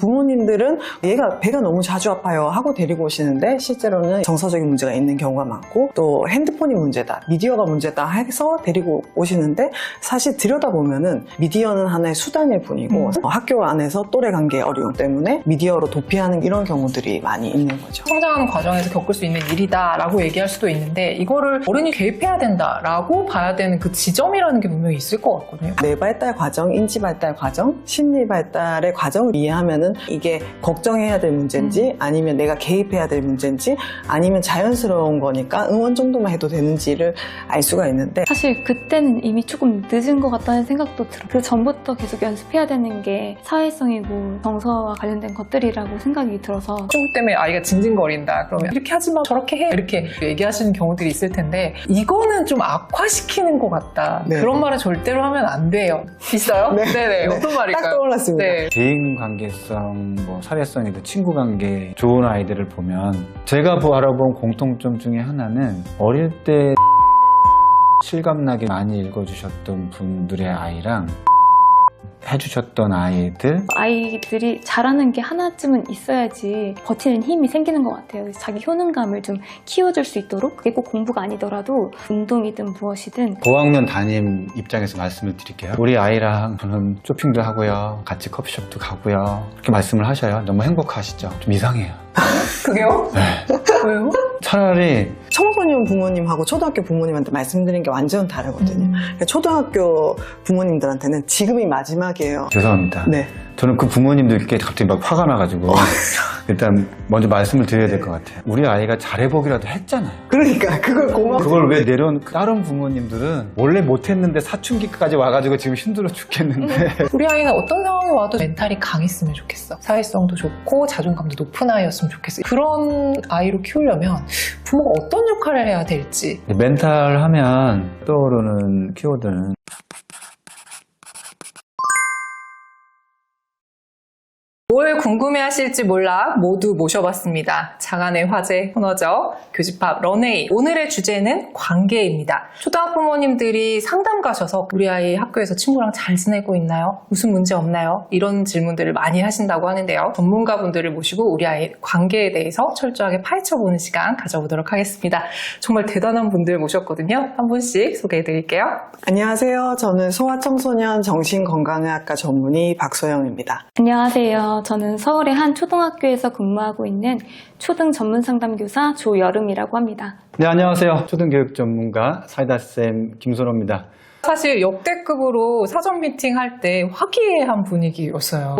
부모님들은 얘가 배가 너무 자주 아파요 하고 데리고 오시는데 실제로는 정서적인 문제가 있는 경우가 많고 또 핸드폰이 문제다, 미디어가 문제다 해서 데리고 오시는데 사실 들여다보면은 미디어는 하나의 수단일 뿐이고 학교 안에서 또래 관계 어려움 때문에 미디어로 도피하는 이런 경우들이 많이 있는 거죠. 성장하는 과정에서 겪을 수 있는 일이다라고 얘기할 수도 있는데 이거를 어른이 개입해야 된다라고 봐야 되는 그 지점이라는 게 분명히 있을 것 같거든요. 뇌 발달 과정, 인지 발달 과정, 심리 발달의 과정을 이해하면은 이게 걱정해야 될 문제인지 아니면 내가 개입해야 될 문제인지 아니면 자연스러운 거니까 응원 정도만 해도 되는지를 알 수가 있는데 사실 그때는 이미 조금 늦은 것 같다는 생각도 들어요. 그 전부터 계속 연습해야 되는 게 사회성이고 정서와 관련된 것들이라고 생각이 들어서 친구 때문에 아이가 징징거린다. 그러면 이렇게 하지 마, 저렇게 해. 이렇게 얘기하시는 경우들이 있을 텐데 이거는 좀 악화시키는 것 같다. 네. 그런 말을 절대로 하면 안 돼요. 있어요? 네. 네네. 네. 어떤 말일까요? 딱 떠올랐습니다. 네. 대인관계성, 사회성이든 친구관계 좋은 아이들을 보면 제가 알아본 공통점 중에 하나는 어릴 때 실감나게 많이 읽어주셨던 분들의 아이랑 해주셨던 아이들이 잘하는 게 하나쯤은 있어야지 버티는 힘이 생기는 것 같아요. 자기 효능감을 좀 키워줄 수 있도록 그게 꼭 공부가 아니더라도 운동이든 무엇이든 고학년 담임 입장에서 말씀을 드릴게요. 우리 아이랑 저는 쇼핑도 하고요, 같이 커피숍도 가고요, 이렇게 말씀을 하셔요. 너무 행복하시죠? 좀 이상해요. 그게요? 네. 왜요? 차라리 청소년 부모님하고 초등학교 부모님한테 말씀드리는 게 완전 다르거든요. 그러니까 초등학교 부모님들한테는 지금이 마지막이에요. 죄송합니다. 네. 저는 그 부모님들께 갑자기 막 화가 나가지고 일단 먼저 말씀을 드려야 될 것 같아요. 우리 아이가 잘해보기라도 했잖아요. 그러니까 그걸 고마워. 그걸 왜 내려온 다른 부모님들은 원래 못했는데 사춘기까지 와가지고 지금 힘들어 죽겠는데 우리 아이는 어떤 상황에 와도 멘탈이 강했으면 좋겠어. 사회성도 좋고 자존감도 높은 아이였으면 좋겠어. 그런 아이로 키우려면 부모가 어떤 역할을 해야 될지. 멘탈 하면 떠오르는 키워드는 뭘 궁금해하실지 몰라 모두 모셔봤습니다. 장안의 화제 코너죠. 교집합 런웨이. 오늘의 주제는 관계입니다. 초등학부모님들이 상담 가셔서 우리 아이 학교에서 친구랑 잘 지내고 있나요? 무슨 문제 없나요? 이런 질문들을 많이 하신다고 하는데요. 전문가분들을 모시고 우리 아이 관계에 대해서 철저하게 파헤쳐보는 시간 가져보도록 하겠습니다. 정말 대단한 분들 모셨거든요. 한 분씩 소개해드릴게요. 안녕하세요. 저는 소아청소년 정신건강의학과 전문의 박소영입니다. 안녕하세요. 저는 서울의 한 초등학교에서 근무하고 있는 초등 전문 상담교사 조여름이라고 합니다. 네, 안녕하세요. 초등교육 전문가 사이다쌤 김선호입니다. 사실 역대급으로 사전 미팅 할 때 화기애애한 분위기였어요.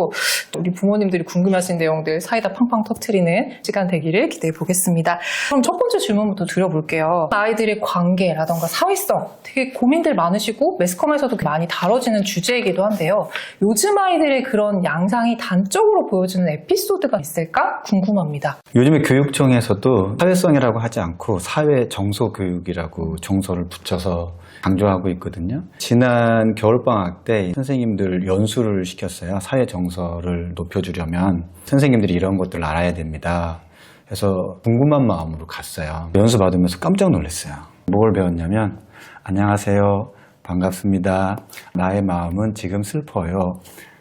우리 부모님들이 궁금해하신 내용들 사이다 팡팡 터트리는 시간 되기를 기대해 보겠습니다. 그럼 첫 번째 질문부터 드려볼게요. 아이들의 관계라던가 사회성 되게 고민들 많으시고 매스컴에서도 많이 다뤄지는 주제이기도 한데요. 요즘 아이들의 그런 양상이 단적으로 보여주는 에피소드가 있을까 궁금합니다. 요즘에 교육청에서도 사회성이라고 하지 않고 사회 정서 교육이라고 정서를 붙여서 강조하고 있거든요. 지난 겨울방학 때 선생님들 연수를 시켰어요. 사회 정서를 높여주려면 선생님들이 이런 것들을 알아야 됩니다. 그래서 궁금한 마음으로 갔어요. 연수 받으면서 깜짝 놀랐어요. 뭘 배웠냐면 안녕하세요, 반갑습니다, 나의 마음은 지금 슬퍼요,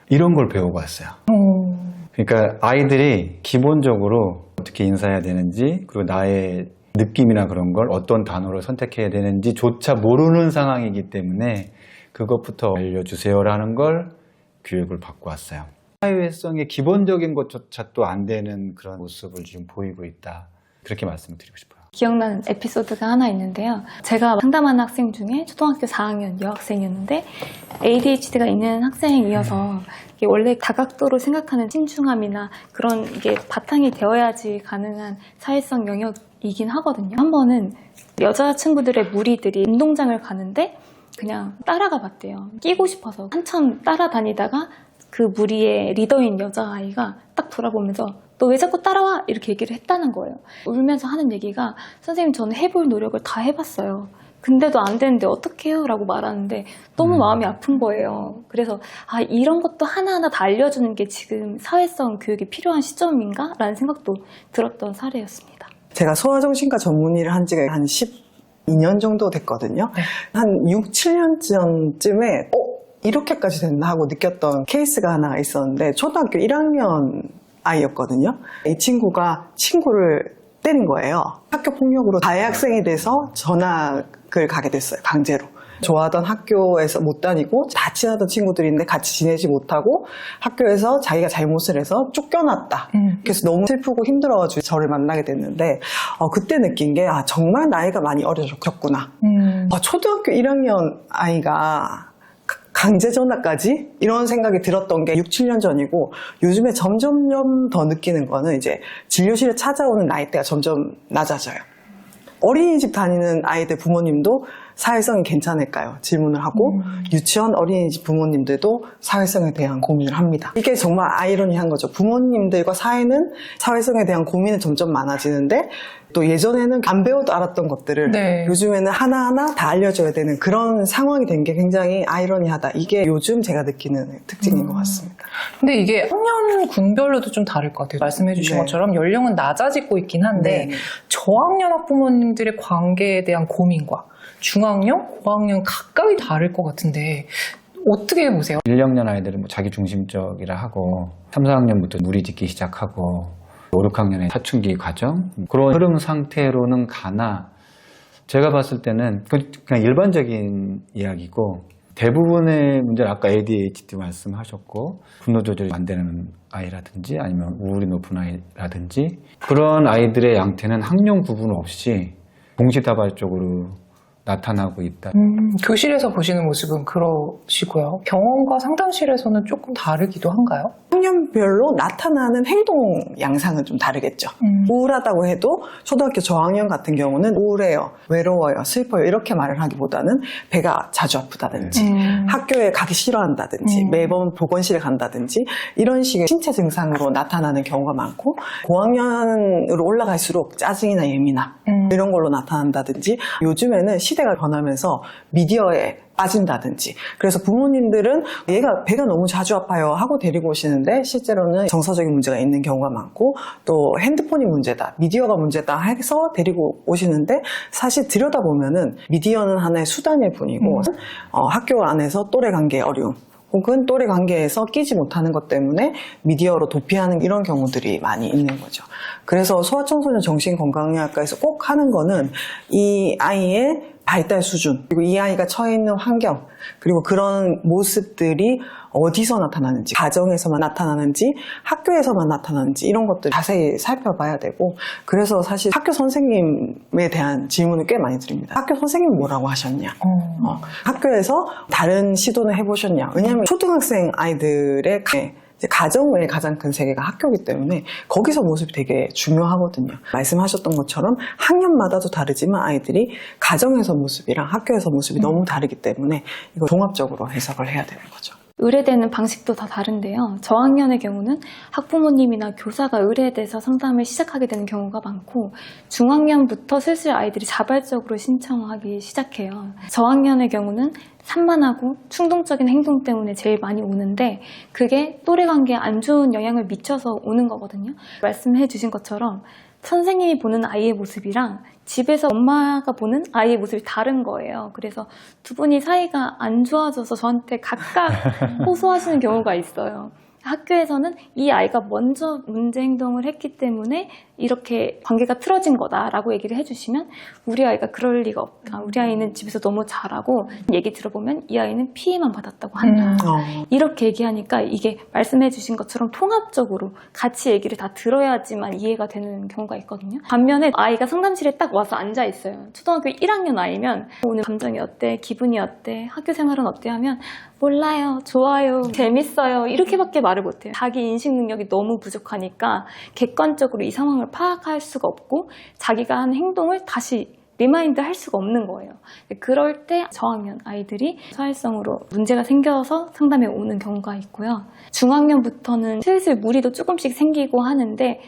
이런 걸 배우고 왔어요. 그러니까 아이들이 기본적으로 어떻게 인사해야 되는지, 그리고 나의 느낌이나 그런 걸 어떤 단어로 선택해야 되는지조차 모르는 상황이기 때문에 그것부터 알려주세요라는 걸 교육을 받고 왔어요. 사회성의 기본적인 것조차 또 안 되는 그런 모습을 지금 보이고 있다, 그렇게 말씀을 드리고 싶어요. 기억나는 에피소드가 하나 있는데요. 제가 상담하는 학생 중에 초등학교 4학년 여학생이었는데 ADHD가 있는 학생이어서 이게 원래 다각도로 생각하는 신중함이나 그런 게 바탕이 되어야지 가능한 사회성 영역이긴 하거든요. 한 번은 여자친구들의 무리들이 운동장을 가는데 그냥 따라가 봤대요. 끼고 싶어서 한참 따라다니다가 그 무리의 리더인 여자아이가 딱 돌아보면서 너 왜 자꾸 따라와? 이렇게 얘기를 했다는 거예요. 울면서 하는 얘기가 선생님 저는 해볼 노력을 다 해봤어요. 근데도 안 되는데 어떡해요? 라고 말하는데 너무 마음이 아픈 거예요. 그래서 이런 것도 하나하나 다 알려주는 게 지금 사회성 교육이 필요한 시점인가? 라는 생각도 들었던 사례였습니다. 제가 소아정신과 전문의를 한 지가 한 12년 정도 됐거든요. 네. 한 6, 7년 전쯤에 이렇게까지 됐나 하고 느꼈던 케이스가 하나 있었는데 초등학교 1학년 아이였거든요. 이 친구가 친구를 때린 거예요. 학교 폭력으로 가해 학생이 돼서 전학을 가게 됐어요. 강제로. 좋아하던 학교에서 못 다니고 다 친하던 친구들인데 같이 지내지 못하고 학교에서 자기가 잘못을 해서 쫓겨났다. 그래서 너무 슬프고 힘들어가지고 저를 만나게 됐는데 그때 느낀 게 정말 나이가 많이 어려졌구나. 초등학교 1학년 아이가 강제 전학까지? 이런 생각이 들었던 게 6, 7년 전이고 요즘에 점점 더 느끼는 거는 이제 진료실에 찾아오는 나이대가 점점 낮아져요. 어린이집 다니는 아이들 부모님도 사회성이 괜찮을까요? 질문을 하고 유치원 어린이집 부모님들도 사회성에 대한 고민을 합니다. 이게 정말 아이러니한 거죠. 부모님들과 사회는 사회성에 대한 고민은 점점 많아지는데 또 예전에는 안 배워도 알았던 것들을 네. 요즘에는 하나하나 다 알려줘야 되는 그런 상황이 된 게 굉장히 아이러니하다. 이게 요즘 제가 느끼는 특징인 것 같습니다. 근데 이게 학년군별로도 좀 다를 것 같아요. 말씀해 주신 네. 것처럼 연령은 낮아지고 있긴 한데 네. 저학년 학부모님들의 관계에 대한 고민과 중학년, 고학년 각각이 다를 것 같은데 어떻게 보세요? 1, 2학년 아이들은 뭐 자기중심적이라 하고 3, 4학년부터 무리 짓기 시작하고 5, 6학년에 사춘기 과정 그런 흐름 상태로는 가나 제가 봤을 때는 그냥 일반적인 이야기고 대부분의 문제는 아까 ADHD 말씀하셨고 분노 조절이 안 되는 아이라든지 아니면 우울이 높은 아이라든지 그런 아이들의 양태는 학년 구분 없이 동시다발적으로 나타나고 있다. 교실에서 보시는 모습은 그러시고요. 병원과 상담실에서는 조금 다르기도 한가요? 학년별로 나타나는 행동 양상은 좀 다르겠죠. 우울하다고 해도 초등학교 저학년 같은 경우는 우울해요, 외로워요, 슬퍼요 이렇게 말을 하기보다는 배가 자주 아프다든지 학교에 가기 싫어한다든지 매번 보건실에 간다든지 이런 식의 신체 증상으로 나타나는 경우가 많고 고학년으로 올라갈수록 짜증이나 예민함 이런 걸로 나타난다든지 요즘에는 시대가 변하면서 미디어에 빠진다든지 그래서 부모님들은 얘가 배가 너무 자주 아파요 하고 데리고 오시는데 실제로는 정서적인 문제가 있는 경우가 많고 또 핸드폰이 문제다, 미디어가 문제다 해서 데리고 오시는데 사실 들여다보면은 미디어는 하나의 수단일 뿐이고 학교 안에서 또래 관계의 어려움 혹은 또래 관계에서 끼지 못하는 것 때문에 미디어로 도피하는 이런 경우들이 많이 있는 거죠. 그래서 소아청소년 정신건강의학과에서 꼭 하는 거는 이 아이의 발달 수준, 그리고 이 아이가 처해 있는 환경, 그리고 그런 모습들이 어디서 나타나는지, 가정에서만 나타나는지, 학교에서만 나타나는지 이런 것들 자세히 살펴봐야 되고 그래서 사실 학교 선생님에 대한 질문을 꽤 많이 드립니다. 학교 선생님은 뭐라고 하셨냐? 학교에서 다른 시도는 해보셨냐? 왜냐하면 초등학생 아이들의 가정의 가장 큰 세계가 학교이기 때문에 거기서 모습이 되게 중요하거든요. 말씀하셨던 것처럼 학년마다도 다르지만 아이들이 가정에서 모습이랑 학교에서 모습이 너무 다르기 때문에 이걸 종합적으로 해석을 해야 되는 거죠. 의뢰되는 방식도 다 다른데요. 저학년의 경우는 학부모님이나 교사가 의뢰돼서 상담을 시작하게 되는 경우가 많고 중학년부터 슬슬 아이들이 자발적으로 신청하기 시작해요. 저학년의 경우는 산만하고 충동적인 행동 때문에 제일 많이 오는데 그게 또래 관계에 안 좋은 영향을 미쳐서 오는 거거든요. 말씀해 주신 것처럼 선생님이 보는 아이의 모습이랑 집에서 엄마가 보는 아이의 모습이 다른 거예요. 그래서 두 분이 사이가 안 좋아져서 저한테 각각 호소하시는 경우가 있어요. 학교에서는 이 아이가 먼저 문제 행동을 했기 때문에 이렇게 관계가 틀어진 거다라고 얘기를 해주시면 우리 아이가 그럴 리가 없다. 우리 아이는 집에서 너무 잘하고 얘기 들어보면 이 아이는 피해만 받았다고 한다. 이렇게 얘기하니까 이게 말씀해 주신 것처럼 통합적으로 같이 얘기를 다 들어야지만 이해가 되는 경우가 있거든요. 반면에 아이가 상담실에 딱 와서 앉아 있어요. 초등학교 1학년 아이면 오늘 감정이 어때? 기분이 어때? 학교 생활은 어때? 하면 몰라요, 좋아요, 재밌어요 이렇게밖에 말을 못해요. 자기 인식 능력이 너무 부족하니까 객관적으로 이 상황을 파악할 수가 없고 자기가 한 행동을 다시 리마인드 할 수가 없는 거예요. 그럴 때 저학년 아이들이 사회성으로 문제가 생겨서 상담에 오는 경우가 있고요. 중학년부터는 슬슬 무리도 조금씩 생기고 하는데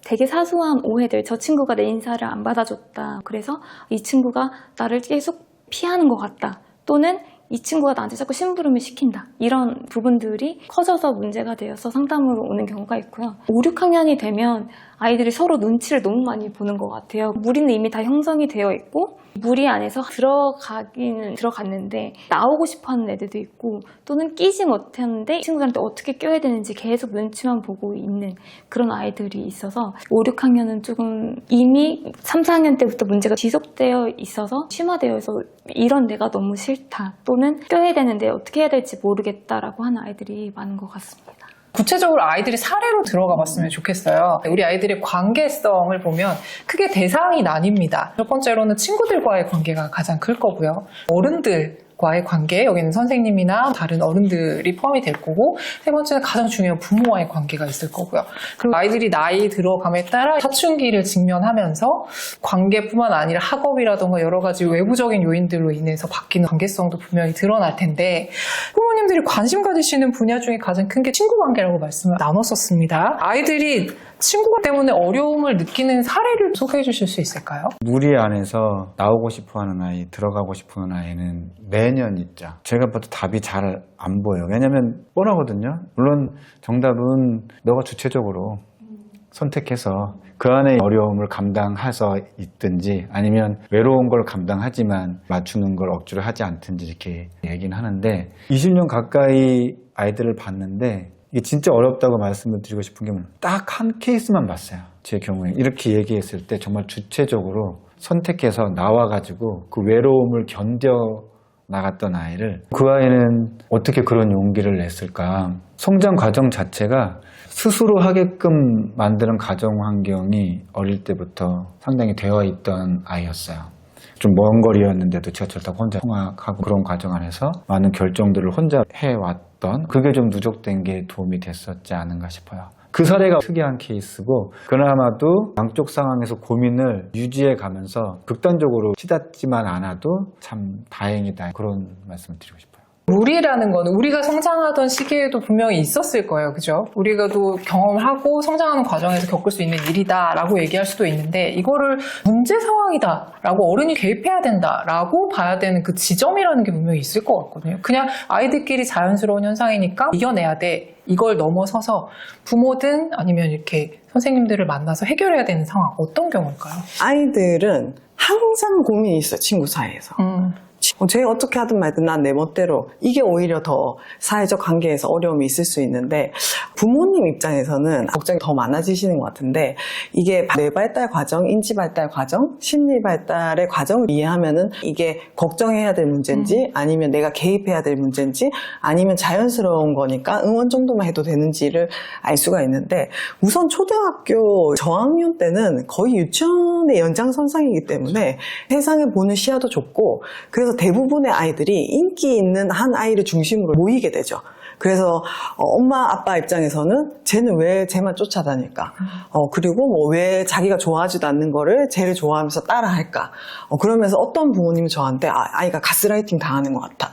되게 사소한 오해들, 저 친구가 내 인사를 안 받아줬다. 그래서 이 친구가 나를 계속 피하는 것 같다. 또는 이 친구가 나한테 자꾸 심부름을 시킨다. 이런 부분들이 커져서 문제가 되어서 상담으로 오는 경우가 있고요. 5, 6학년이 되면 아이들이 서로 눈치를 너무 많이 보는 것 같아요. 무리는 이미 다 형성이 되어 있고 무리 안에서 들어가기는 들어갔는데 나오고 싶어하는 애들도 있고 또는 끼지 못하는데 친구들한테 어떻게 껴야 되는지 계속 눈치만 보고 있는 그런 아이들이 있어서 5, 6학년은 조금 이미 3, 4학년 때부터 문제가 지속되어 있어서 심화되어 있어서 이런 내가 너무 싫다 또는 껴야 되는데 어떻게 해야 될지 모르겠다라고 하는 아이들이 많은 것 같습니다. 구체적으로 아이들이 사례로 들어가 봤으면 좋겠어요. 우리 아이들의 관계성을 보면 크게 대상이 나뉩니다. 첫 번째로는 친구들과의 관계가 가장 클 거고요. 어른들과의 관계, 여기는 선생님이나 다른 어른들이 포함이 될 거고, 세 번째는 가장 중요한 부모와의 관계가 있을 거고요. 그리고 아이들이 나이 들어감에 따라 사춘기를 직면하면서 관계뿐만 아니라 학업이라던가 여러 가지 외부적인 요인들로 인해서 바뀌는 관계성도 분명히 드러날 텐데, 부모님들이 관심 가지시는 분야 중에 가장 큰 게 친구 관계라고 말씀을 나눴었습니다. 아이들이 친구 때문에 어려움을 느끼는 사례를 소개해 주실 수 있을까요? 무리 안에서 나오고 싶어하는 아이, 들어가고 싶어하는 아이는 매년 있죠. 제가 봐도 답이 잘 안 보여요. 왜냐면 뻔하거든요. 물론 정답은 너가 주체적으로 선택해서 그 안에 어려움을 감당해서 있든지 아니면 외로운 걸 감당하지만 맞추는 걸 억지로 하지 않든지 이렇게 얘기는 하는데 20년 가까이 아이들을 봤는데 이게 진짜 어렵다고 말씀을 드리고 싶은 게 딱 한 케이스만 봤어요. 제 경우에 이렇게 얘기했을 때 정말 주체적으로 선택해서 나와가지고 그 외로움을 견뎌 나갔던 아이를 그 아이는 어떻게 그런 용기를 냈을까. 성장 과정 자체가 스스로 하게끔 만드는 가정 환경이 어릴 때부터 상당히 되어 있던 아이였어요. 좀 먼 거리였는데도 지하철 타고 혼자 통학하고 그런 과정 안에서 많은 결정들을 혼자 해왔던 그게 좀 누적된 게 도움이 됐었지 않은가 싶어요. 그 사례가 특이한 케이스고 그나마도 양쪽 상황에서 고민을 유지해 가면서 극단적으로 치닫지만 않아도 참 다행이다 그런 말씀을 드리고 싶어요. 무리라는 거는 우리가 성장하던 시기에도 분명히 있었을 거예요. 그죠? 우리가도 경험을 하고 성장하는 과정에서 겪을 수 있는 일이다라고 얘기할 수도 있는데 이거를 문제 상황이다라고 어른이 개입해야 된다라고 봐야 되는 그 지점이라는 게 분명히 있을 것 같거든요. 그냥 아이들끼리 자연스러운 현상이니까 이겨내야 돼. 이걸 넘어서서 부모든 아니면 이렇게 선생님들을 만나서 해결해야 되는 상황 어떤 경우일까요? 아이들은 항상 고민이 있어요, 친구 사이에서. 쟤 어떻게 하든 말든 난 내 멋대로. 이게 오히려 더 사회적 관계에서 어려움이 있을 수 있는데 부모님 입장에서는 걱정이 더 많아지시는 것 같은데 이게 뇌 발달 과정, 인지 발달 과정, 심리 발달의 과정을 이해하면은 이게 걱정해야 될 문제인지 아니면 내가 개입해야 될 문제인지 아니면 자연스러운 거니까 응원 정도만 해도 되는지를 알 수가 있는데 우선 초등학교 저학년 때는 거의 유치원의 연장선상이기 때문에 세상을 보는 시야도 좁고 그래서 대부분의 아이들이 인기 있는 한 아이를 중심으로 모이게 되죠. 그래서 엄마 아빠 입장에서는 쟤는 왜 쟤만 쫓아다닐까? 그리고 뭐 왜 자기가 좋아하지도 않는 거를 쟤를 좋아하면서 따라할까? 그러면서 어떤 부모님이 저한테 아이가 가스라이팅 당하는 것 같아.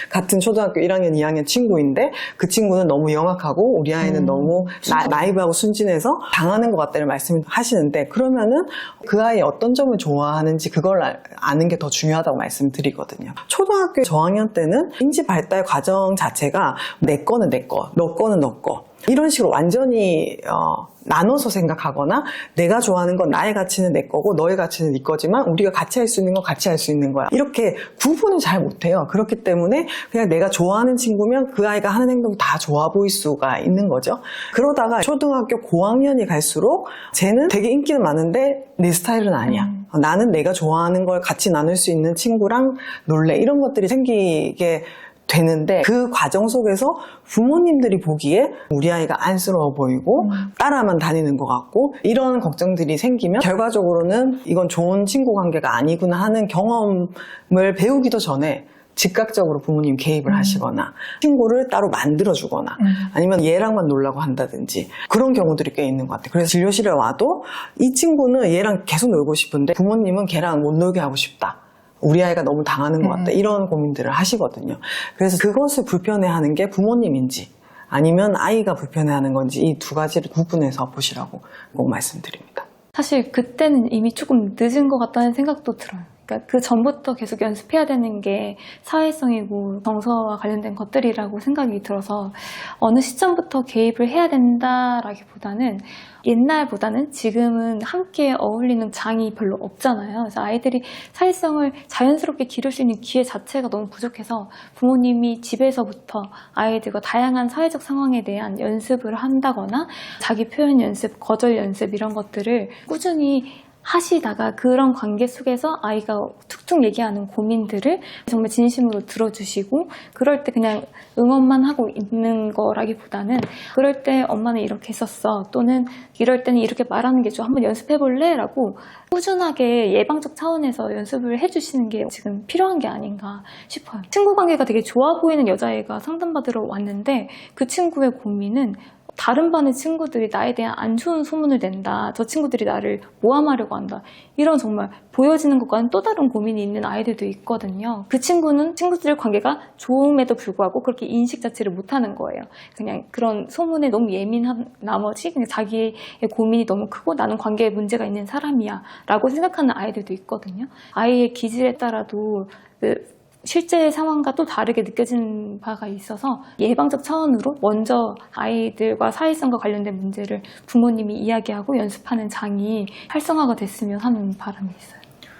같은 초등학교 1학년, 2학년 친구인데 그 친구는 너무 영악하고 우리 아이는 너무 나이브하고 순진해서 당하는 것 같다는 말씀을 하시는데 그러면은 그 아이 어떤 점을 좋아하는지 그걸 아는 게 더 중요하다고 말씀드리거든요. 초등학교 저학년 때는 인지 발달 과정 자체가 내 거는 내 거, 너 거는 너 거. 이런 식으로 완전히 나눠서 생각하거나 내가 좋아하는 건 나의 가치는 내 거고 너의 가치는 네 거지만 우리가 같이 할 수 있는 건 같이 할 수 있는 거야. 이렇게 구분을 잘 못해요. 그렇기 때문에 그냥 내가 좋아하는 친구면 그 아이가 하는 행동이 다 좋아 보일 수가 있는 거죠. 그러다가 초등학교 고학년이 갈수록 쟤는 되게 인기는 많은데 내 스타일은 아니야. 나는 내가 좋아하는 걸 같이 나눌 수 있는 친구랑 놀래. 이런 것들이 생기게 되는데 그 과정 속에서 부모님들이 보기에 우리 아이가 안쓰러워 보이고 따라만 다니는 것 같고 이런 걱정들이 생기면 결과적으로는 이건 좋은 친구 관계가 아니구나 하는 경험을 배우기도 전에 즉각적으로 부모님 개입을 하시거나 친구를 따로 만들어주거나 아니면 얘랑만 놀라고 한다든지 그런 경우들이 꽤 있는 것 같아요. 그래서 진료실에 와도 이 친구는 얘랑 계속 놀고 싶은데 부모님은 걔랑 못 놀게 하고 싶다. 우리 아이가 너무 당하는 것 같다. 이런 고민들을 하시거든요. 그래서 그것을 불편해하는 게 부모님인지 아니면 아이가 불편해하는 건지 이 두 가지를 구분해서 보시라고 꼭 말씀드립니다. 사실 그때는 이미 조금 늦은 것 같다는 생각도 들어요. 그러니까 그 전부터 계속 연습해야 되는 게 사회성이고 정서와 관련된 것들이라고 생각이 들어서 어느 시점부터 개입을 해야 된다라기보다는 옛날보다는 지금은 함께 어울리는 장이 별로 없잖아요. 그래서 아이들이 사회성을 자연스럽게 기를 수 있는 기회 자체가 너무 부족해서 부모님이 집에서부터 아이들과 다양한 사회적 상황에 대한 연습을 한다거나 자기 표현 연습, 거절 연습 이런 것들을 꾸준히 하시다가 그런 관계 속에서 아이가 툭툭 얘기하는 고민들을 정말 진심으로 들어주시고 그럴 때 그냥 응원만 하고 있는 거라기보다는 그럴 때 엄마는 이렇게 했었어 또는 이럴 때는 이렇게 말하는 게 좋아 한번 연습해볼래? 라고 꾸준하게 예방적 차원에서 연습을 해주시는 게 지금 필요한 게 아닌가 싶어요. 친구 관계가 되게 좋아 보이는 여자애가 상담받으러 왔는데 그 친구의 고민은 다른 반의 친구들이 나에 대한 안 좋은 소문을 낸다. 저 친구들이 나를 모함하려고 한다. 이런 정말 보여지는 것과는 또 다른 고민이 있는 아이들도 있거든요. 그 친구는 친구들의 관계가 좋음에도 불구하고 그렇게 인식 자체를 못하는 거예요. 그냥 그런 소문에 너무 예민한 나머지 그냥 자기의 고민이 너무 크고 나는 관계에 문제가 있는 사람이야 라고 생각하는 아이들도 있거든요. 아이의 기질에 따라도 실제 상황과 또 다르게 느껴지는 바가 있어서 예방적 차원으로 먼저 아이들과 사회성과 관련된 문제를 부모님이 이야기하고 연습하는 장이 활성화가 됐으면 하는 바람이 있어요.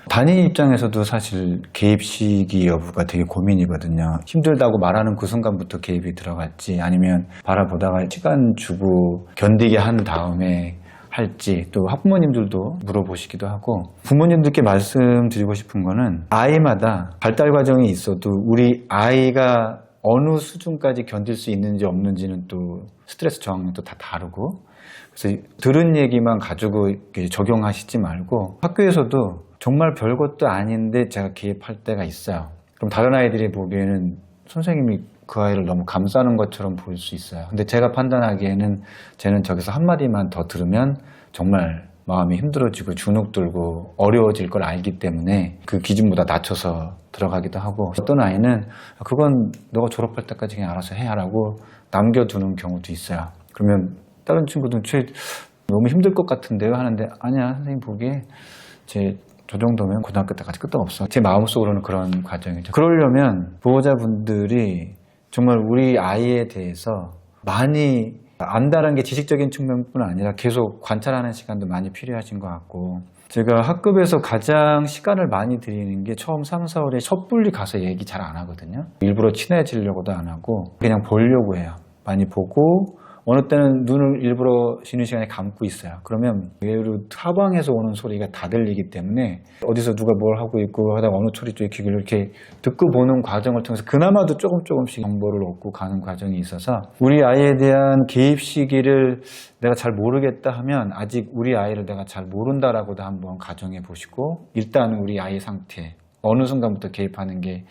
단위 입장에서도 사실 개입 시기 여부가 되게 고민이거든요. 힘들다고 말하는 그 순간부터 개입이 들어갈지 아니면 바라보다가 시간 주고 견디게 한 다음에 할지 또 학부모님들도 물어보시기도 하고 부모님들께 말씀드리고 싶은 거는 아이마다 발달 과정이 있어도 우리 아이가 어느 수준까지 견딜 수 있는지 없는지는 또 스트레스 저항력도 다 다르고 그래서 들은 얘기만 가지고 적용하시지 말고 학교에서도 정말 별것도 아닌데 제가 개입할 때가 있어요. 그럼 다른 아이들이 보기에는 선생님이 그 아이를 너무 감싸는 것처럼 보일 수 있어요. 근데 제가 판단하기에는 쟤는 저기서 한마디만 더 들으면 정말 마음이 힘들어지고 주눅 들고 어려워질 걸 알기 때문에 그 기준보다 낮춰서 들어가기도 하고 어떤 아이는 그건 너가 졸업할 때까지 그냥 알아서 해 라고 남겨두는 경우도 있어요. 그러면 다른 친구들은 너무 힘들 것 같은데요 하는데 아니야 선생님 보기에 저 정도면 고등학교 때까지 끄떡없어. 제 마음속으로는 그런 과정이죠. 그러려면 보호자분들이 정말 우리 아이에 대해서 많이 안다는 게 지식적인 측면뿐 아니라 계속 관찰하는 시간도 많이 필요하신 것 같고 제가 학급에서 가장 시간을 많이 들이는 게 처음 3, 4월에 섣불리 가서 얘기 잘 안 하거든요. 일부러 친해지려고도 안 하고 그냥 보려고 해요. 많이 보고 어느 때는 눈을 일부러 쉬는 시간에 감고 있어요. 그러면 의외로 사방에서 오는 소리가 다 들리기 때문에 어디서 누가 뭘 하고 있고 하다가 어느 소리 쪽에 귀를 이렇게 듣고 보는 과정을 통해서 그나마도 조금씩 정보를 얻고 가는 과정이 있어서 우리 아이에 대한 개입 시기를 내가 잘 모르겠다 하면 아직 우리 아이를 내가 잘 모른다라고도 한번 가정해 보시고 일단 우리 아이 상태 어느 순간부터 개입하는 게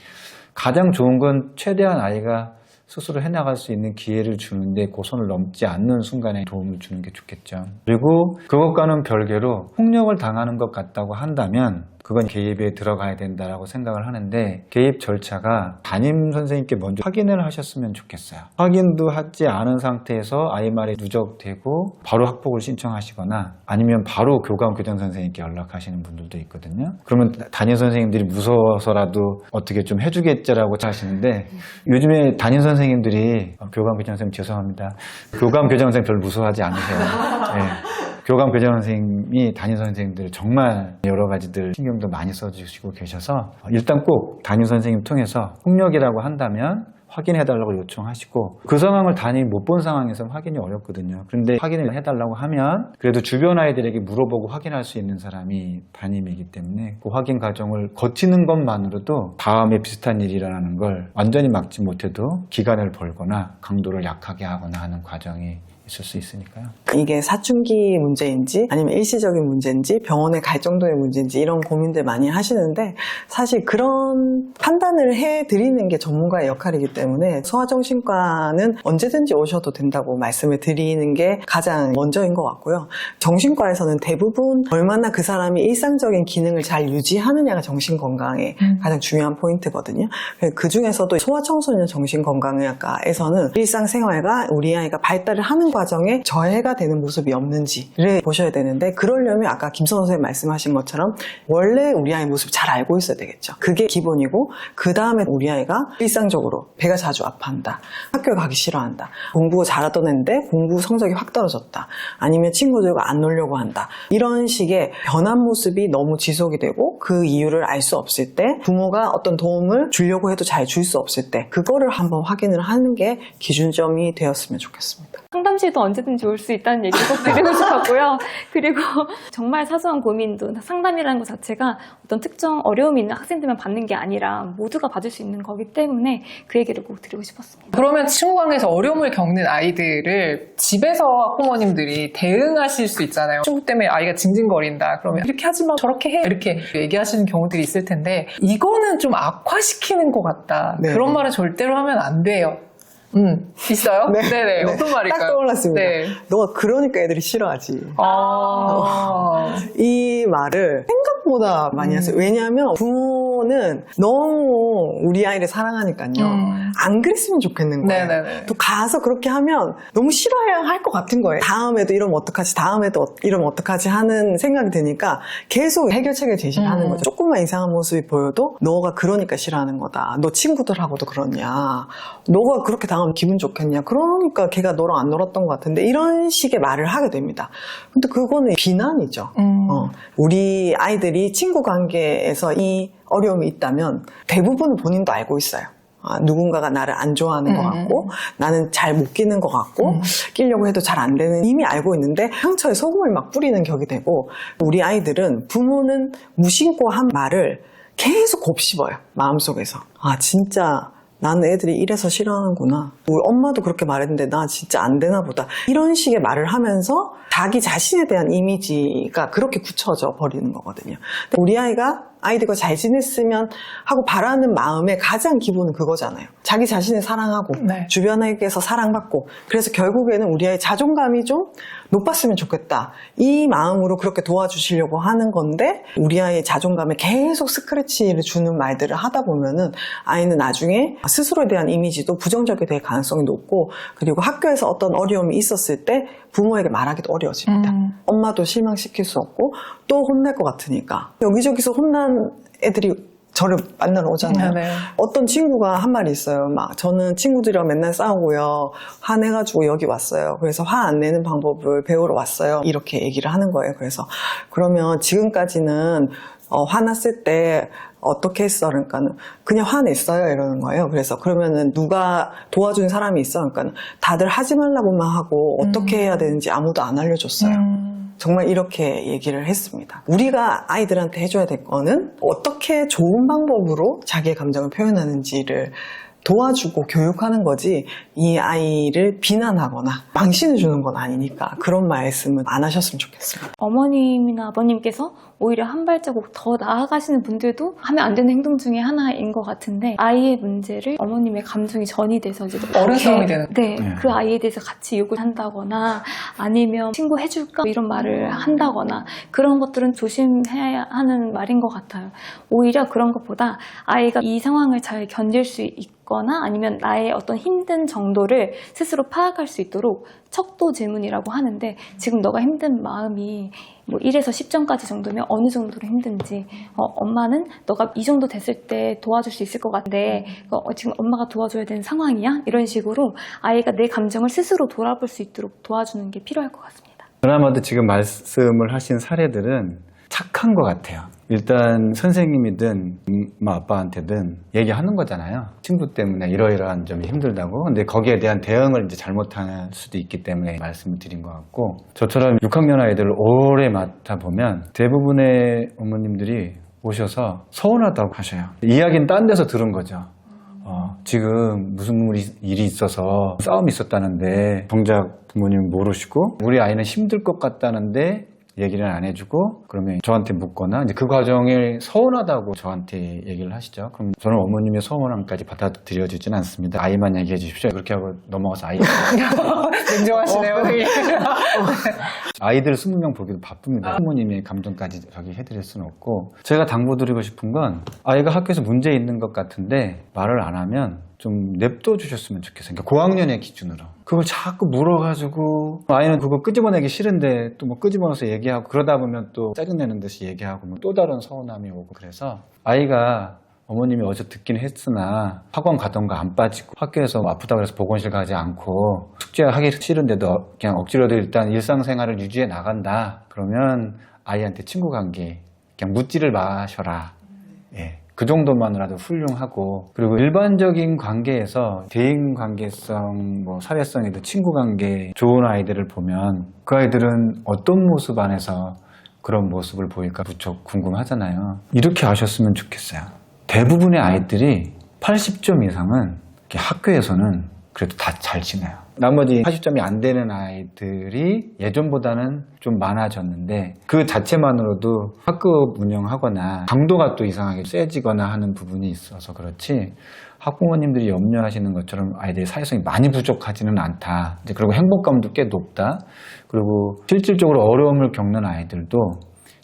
가장 좋은 건 최대한 아이가 스스로 해나갈 수 있는 기회를 주는데 그 선을 넘지 않는 순간에 도움을 주는 게 좋겠죠. 그리고 그것과는 별개로 폭력을 당하는 것 같다고 한다면 그건 개입에 들어가야 된다고 생각을 하는데 개입 절차가 담임 선생님께 먼저 확인을 하셨으면 좋겠어요. 확인도 하지 않은 상태에서 아이 말에 누적되고 바로 학폭을 신청하시거나 아니면 바로 교감 교장 선생님께 연락하시는 분들도 있거든요. 그러면 담임 선생님들이 무서워서라도 어떻게 좀 해주겠지라고 하시는데 요즘에 담임 선생님들이 교감 교장 선생님 죄송합니다. 교감 교장 선생님 별로 무서워하지 않으세요. 네. 교감 교장 선생님이 담임 선생님들 정말 여러 가지들 신경도 많이 써주시고 계셔서 일단 꼭 담임 선생님 통해서 폭력이라고 한다면 확인해달라고 요청하시고 그 상황을 담임이 못 본 상황에서는 확인이 어렵거든요. 그런데 확인을 해달라고 하면 그래도 주변 아이들에게 물어보고 확인할 수 있는 사람이 담임이기 때문에 그 확인 과정을 거치는 것만으로도 다음에 비슷한 일이 일어나는 걸 완전히 막지 못해도 기간을 벌거나 강도를 약하게 하거나 하는 과정이 있을 수 있으니까요. 이게 사춘기 문제인지 아니면 일시적인 문제인지 병원에 갈 정도의 문제인지 이런 고민들 많이 하시는데 사실 그런 판단을 해드리는 게 전문가의 역할이기 때문에 소아정신과는 언제든지 오셔도 된다고 말씀을 드리는 게 가장 먼저인 것 같고요. 정신과에서는 대부분 얼마나 그 사람이 일상적인 기능을 잘 유지하느냐가 정신건강의 가장 중요한 포인트거든요. 그 중에서도 소아청소년 정신건강의학과에서는 일상생활과 우리 아이가 발달을 하는 과정에 저해가 되는 모습이 없는지를 보셔야 되는데, 그러려면 아까 김선호 선생님 말씀하신 것처럼 원래 우리 아이 모습 잘 알고 있어야 되겠죠. 그게 기본이고, 그 다음에 우리 아이가 일상적으로 배가 자주 아파한다, 학교 가기 싫어한다, 공부 잘하던 애인데 공부 성적이 확 떨어졌다, 아니면 친구들과 안 놀려고 한다, 이런 식의 변한 모습이 너무 지속이 되고 그 이유를 알 수 없을 때, 부모가 어떤 도움을 주려고 해도 잘 줄 수 없을 때, 그거를 한번 확인을 하는 게 기준점이 되었으면 좋겠습니다. 상담실도 언제든지 올 수 있다는 얘기 꼭 드리고 싶었고요. 그리고 정말 사소한 고민도 상담이라는 것 자체가 어떤 특정 어려움이 있는 학생들만 받는 게 아니라 모두가 받을 수 있는 거기 때문에 그 얘기를 꼭 드리고 싶었습니다. 그러면 친구 관계에서 어려움을 겪는 아이들을 집에서 학부모님들이 대응하실 수 있잖아요. 친구 때문에 아이가 징징거린다. 그러면 이렇게 하지 마, 저렇게 해, 이렇게 얘기하시는 경우들이 있을 텐데, 이거는 좀 악화시키는 것 같다. 네. 그런 말을 절대로 하면 안 돼요. 있어요? 네. 네네. 네. 어떤 말일까요? 딱 떠올랐습니다. 네. 너가 그러니까 애들이 싫어하지. 아. 이 말을 생각보다 많이 하세요. 왜냐하면 부모는 너무 우리 아이를 사랑하니까요. 안 그랬으면 좋겠는 거예요. 네네네. 또 가서 그렇게 하면 너무 싫어해야 할 것 같은 거예요. 다음에도 이러면 어떡하지, 다음에도 이러면 어떡하지 하는 생각이 드니까 계속 해결책을 제시를 하는 거죠. 조금만 이상한 모습이 보여도 너가 그러니까 싫어하는 거다. 너 친구들하고도 그러냐. 너가 그렇게 당하면 기분 좋겠냐. 그러니까 걔가 너랑 안 놀았던 것 같은데, 이런 식의 말을 하게 됩니다. 근데 그거는 비난이죠. 우리 아이들이 친구 관계에서 이 어려움이 있다면 대부분은 본인도 알고 있어요. 누군가가 나를 안 좋아하는 것 같고, 나는 잘 못 끼는 것 같고, 끼려고 해도 잘 안 되는, 이미 알고 있는데 상처에 소금을 막 뿌리는 격이 되고, 우리 아이들은 부모는 무심코 한 말을 계속 곱씹어요. 마음속에서. 아, 진짜 나는 애들이 이래서 싫어하는구나. 우리 엄마도 그렇게 말했는데 나 진짜 안 되나 보다. 이런 식의 말을 하면서 자기 자신에 대한 이미지가 그렇게 굳혀져 버리는 거거든요. 근데 우리 아이들과 잘 지냈으면 하고 바라는 마음의 가장 기본은 그거잖아요. 자기 자신을 사랑하고, 네. 주변에게서 사랑받고, 그래서 결국에는 우리 아이의 자존감이 좀 높았으면 좋겠다, 이 마음으로 그렇게 도와주시려고 하는 건데, 우리 아이의 자존감에 계속 스크래치를 주는 말들을 하다 보면은 아이는 나중에 스스로에 대한 이미지도 부정적이 될 가능성이 높고, 그리고 학교에서 어떤 어려움이 있었을 때 부모에게 말하기도 어려워집니다. 엄마도 실망시킬 수 없고 또 혼날 것 같으니까. 여기저기서 혼난 애들이 저를 만나러 오잖아요. 네. 어떤 친구가 한 말이 있어요. 막 저는 친구들이랑 맨날 싸우고요, 화내가지고 여기 왔어요. 그래서 화 안 내는 방법을 배우러 왔어요. 이렇게 얘기를 하는 거예요. 그래서 그러면 지금까지는 화났을 때 어떻게 했어? 그러니까는 그냥 화냈어요, 이러는 거예요. 그래서 그러면은 누가 도와준 사람이 있어? 그러니까 다들 하지 말라고만 하고 어떻게 해야 되는지 아무도 안 알려줬어요. 정말 이렇게 얘기를 했습니다. 우리가 아이들한테 해줘야 될 거는 어떻게 좋은 방법으로 자기의 감정을 표현하는지를 도와주고 교육하는 거지, 이 아이를 비난하거나 망신을 주는 건 아니니까 그런 말씀은 안 하셨으면 좋겠습니다. 어머님이나 아버님께서 오히려 한 발자국 더 나아가시는 분들도 하면 안 되는 행동 중에 하나인 것 같은데, 아이의 문제를 어머님의 감정이 전이 돼서 이제 어른성이 되는. 네, 그 아이에 대해서 같이 욕을 한다거나 아니면 친구 해줄까 이런 말을 한다거나, 그런 것들은 조심해야 하는 말인 것 같아요. 오히려 그런 것보다 아이가 이 상황을 잘 견딜 수 있거나 아니면 나의 어떤 힘든 정도를 스스로 파악할 수 있도록 척도 질문이라고 하는데, 지금 너가 힘든 마음이 뭐 1에서 10점까지 정도면 어느 정도로 힘든지, 엄마는 너가 이 정도 됐을 때 도와줄 수 있을 것 같은데 지금 엄마가 도와줘야 되는 상황이야? 이런 식으로 아이가 내 감정을 스스로 돌아볼 수 있도록 도와주는 게 필요할 것 같습니다. 그나마도 지금 말씀을 하신 사례들은 착한 것 같아요. 일단 선생님이든 엄마 아빠한테든 얘기하는 거잖아요. 친구 때문에 이러이러한 점이 힘들다고. 근데 거기에 대한 대응을 이제 잘못할 수도 있기 때문에 말씀을 드린 것 같고, 저처럼 6학년 아이들을 오래 맡아보면 대부분의 어머님들이 오셔서 서운하다고 하셔요. 이야기는 딴 데서 들은 거죠. 지금 무슨 일이 있어서 싸움이 있었다는데 정작 부모님은 모르시고, 우리 아이는 힘들 것 같다는데 얘기를 안 해주고, 그러면 저한테 묻거나 이제 그 과정을 서운하다고 저한테 얘기를 하시죠. 그럼 저는 어머님의 서운함까지 받아들여지진 않습니다. 아이만 얘기해 주십시오. 그렇게 하고 넘어가서 아이 냉정하시네요, 되게. 아이들 20명 보기도 바쁩니다. 부모님의 감정까지 저기 해드릴 수는 없고, 제가 당부드리고 싶은 건 아이가 학교에서 문제 있는 것 같은데 말을 안 하면 좀 냅둬 주셨으면 좋겠어요. 그러니까 고학년의 기준으로. 그걸 자꾸 물어가지고 아이는 그거 끄집어내기 싫은데 또 뭐 끄집어내서 얘기하고, 그러다 보면 또 짜증내는 듯이 얘기하고 뭐 또 다른 서운함이 오고, 그래서 아이가 어머님이 어제 듣긴 했으나 학원 가던가 안 빠지고 학교에서 아프다고 해서 보건실 가지 않고 숙제하기 싫은데도 그냥 억지로도 일단 일상생활을 유지해 나간다. 그러면 아이한테 친구 관계 그냥 묻지를 마셔라. 예. 그 정도만으로도 훌륭하고, 그리고 일반적인 관계에서 대인 관계성, 뭐 사회성에도 친구 관계 좋은 아이들을 보면 그 아이들은 어떤 모습 안에서 그런 모습을 보일까 무척 궁금하잖아요. 이렇게 아셨으면 좋겠어요. 대부분의 아이들이 80점 이상은 이렇게 학교에서는 그래도 다 잘 지내요. 나머지 80점이 안 되는 아이들이 예전보다는 좀 많아졌는데, 그 자체만으로도 학교 운영하거나 강도가 또 이상하게 세지거나 하는 부분이 있어서 그렇지, 학부모님들이 염려하시는 것처럼 아이들의 사회성이 많이 부족하지는 않다. 이제 그리고 행복감도 꽤 높다. 그리고 실질적으로 어려움을 겪는 아이들도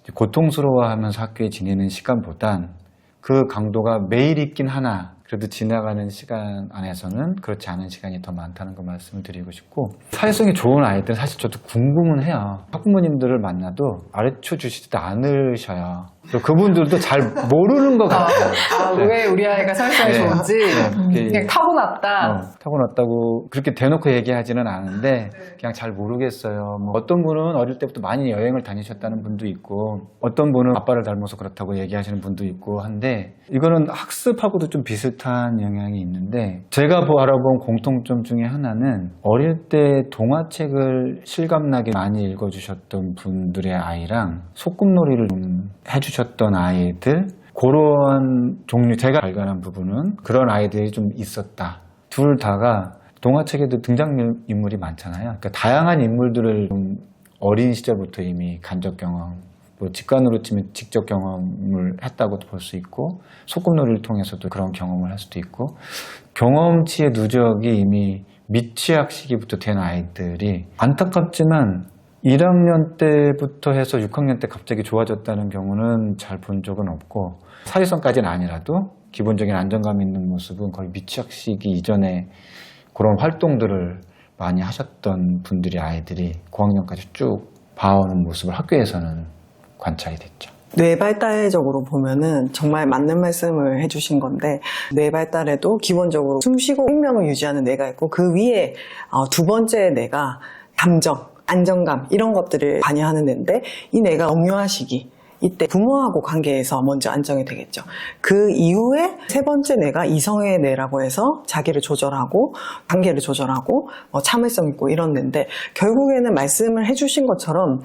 이제 고통스러워하면서 학교에 지내는 시간보단 그 강도가 매일 있긴 하나 그래도 지나가는 시간 안에서는 그렇지 않은 시간이 더 많다는 거 말씀을 드리고 싶고, 사회성이 좋은 아이들은 사실 저도 궁금은 해요. 학부모님들을 만나도 가르쳐 주시지도 않으셔요. 그리고 그분들도 잘 모르는 것 같아요. 네. 왜 우리 아이가 사회성이 네. 좋은지 네. 그냥 타고났다. 타고났다고 그렇게 대놓고 얘기하지는 않은데 그냥 잘 모르겠어요. 뭐 어떤 분은 어릴 때부터 많이 여행을 다니셨다는 분도 있고, 어떤 분은 아빠를 닮아서 그렇다고 얘기하시는 분도 있고 한데, 이거는 학습하고도 좀 비슷한 영향이 있는데, 제가 알아본 공통점 중에 하나는 어릴 때 동화책을 실감나게 많이 읽어주셨던 분들의 아이랑 소꿉놀이를 좀 해주셨던 아이들, 그런 종류, 제가 발견한 부분은 그런 아이들이 좀 있었다. 둘 다가 동화책에도 등장인물이 많잖아요. 그러니까 다양한 인물들을 좀 어린 시절부터 이미 간접 경험, 뭐 직관으로 치면 직접 경험을 했다고도 볼 수 있고, 소꿉놀이를 통해서도 그런 경험을 할 수도 있고, 경험치의 누적이 이미 미취학 시기부터 된 아이들이 안타깝지만 1학년 때부터 해서 6학년 때 갑자기 좋아졌다는 경우는 잘 본 적은 없고, 사회성까지는 아니라도 기본적인 안정감 있는 모습은 거의 미취학 시기 이전에 그런 활동들을 많이 하셨던 분들이 아이들이 고학년까지 쭉 봐오는 모습을 학교에서는 관찰이 됐죠. 뇌 발달적으로 보면은 정말 맞는 말씀을 해주신 건데, 뇌 발달에도 기본적으로 숨쉬고 생명을 유지하는 뇌가 있고, 그 위에 두 번째 뇌가 감정, 안정감 이런 것들을 관여하는 뇌인데, 이 뇌가 영유아 시기, 이때 부모하고 관계에서 먼저 안정이 되겠죠. 그 이후에 세 번째 뇌가 이성의 뇌라고 해서 자기를 조절하고 관계를 조절하고 참을성 있고 이런 뇌인데, 결국에는 말씀을 해주신 것처럼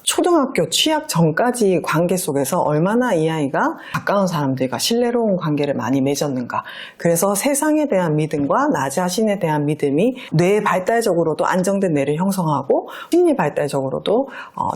초등학교 취학 전까지 관계 속에서 얼마나 이 아이가 가까운 사람들과 신뢰로운 관계를 많이 맺었는가, 그래서 세상에 대한 믿음과 나 자신에 대한 믿음이 뇌 발달적으로도 안정된 뇌를 형성하고, 심리 발달적으로도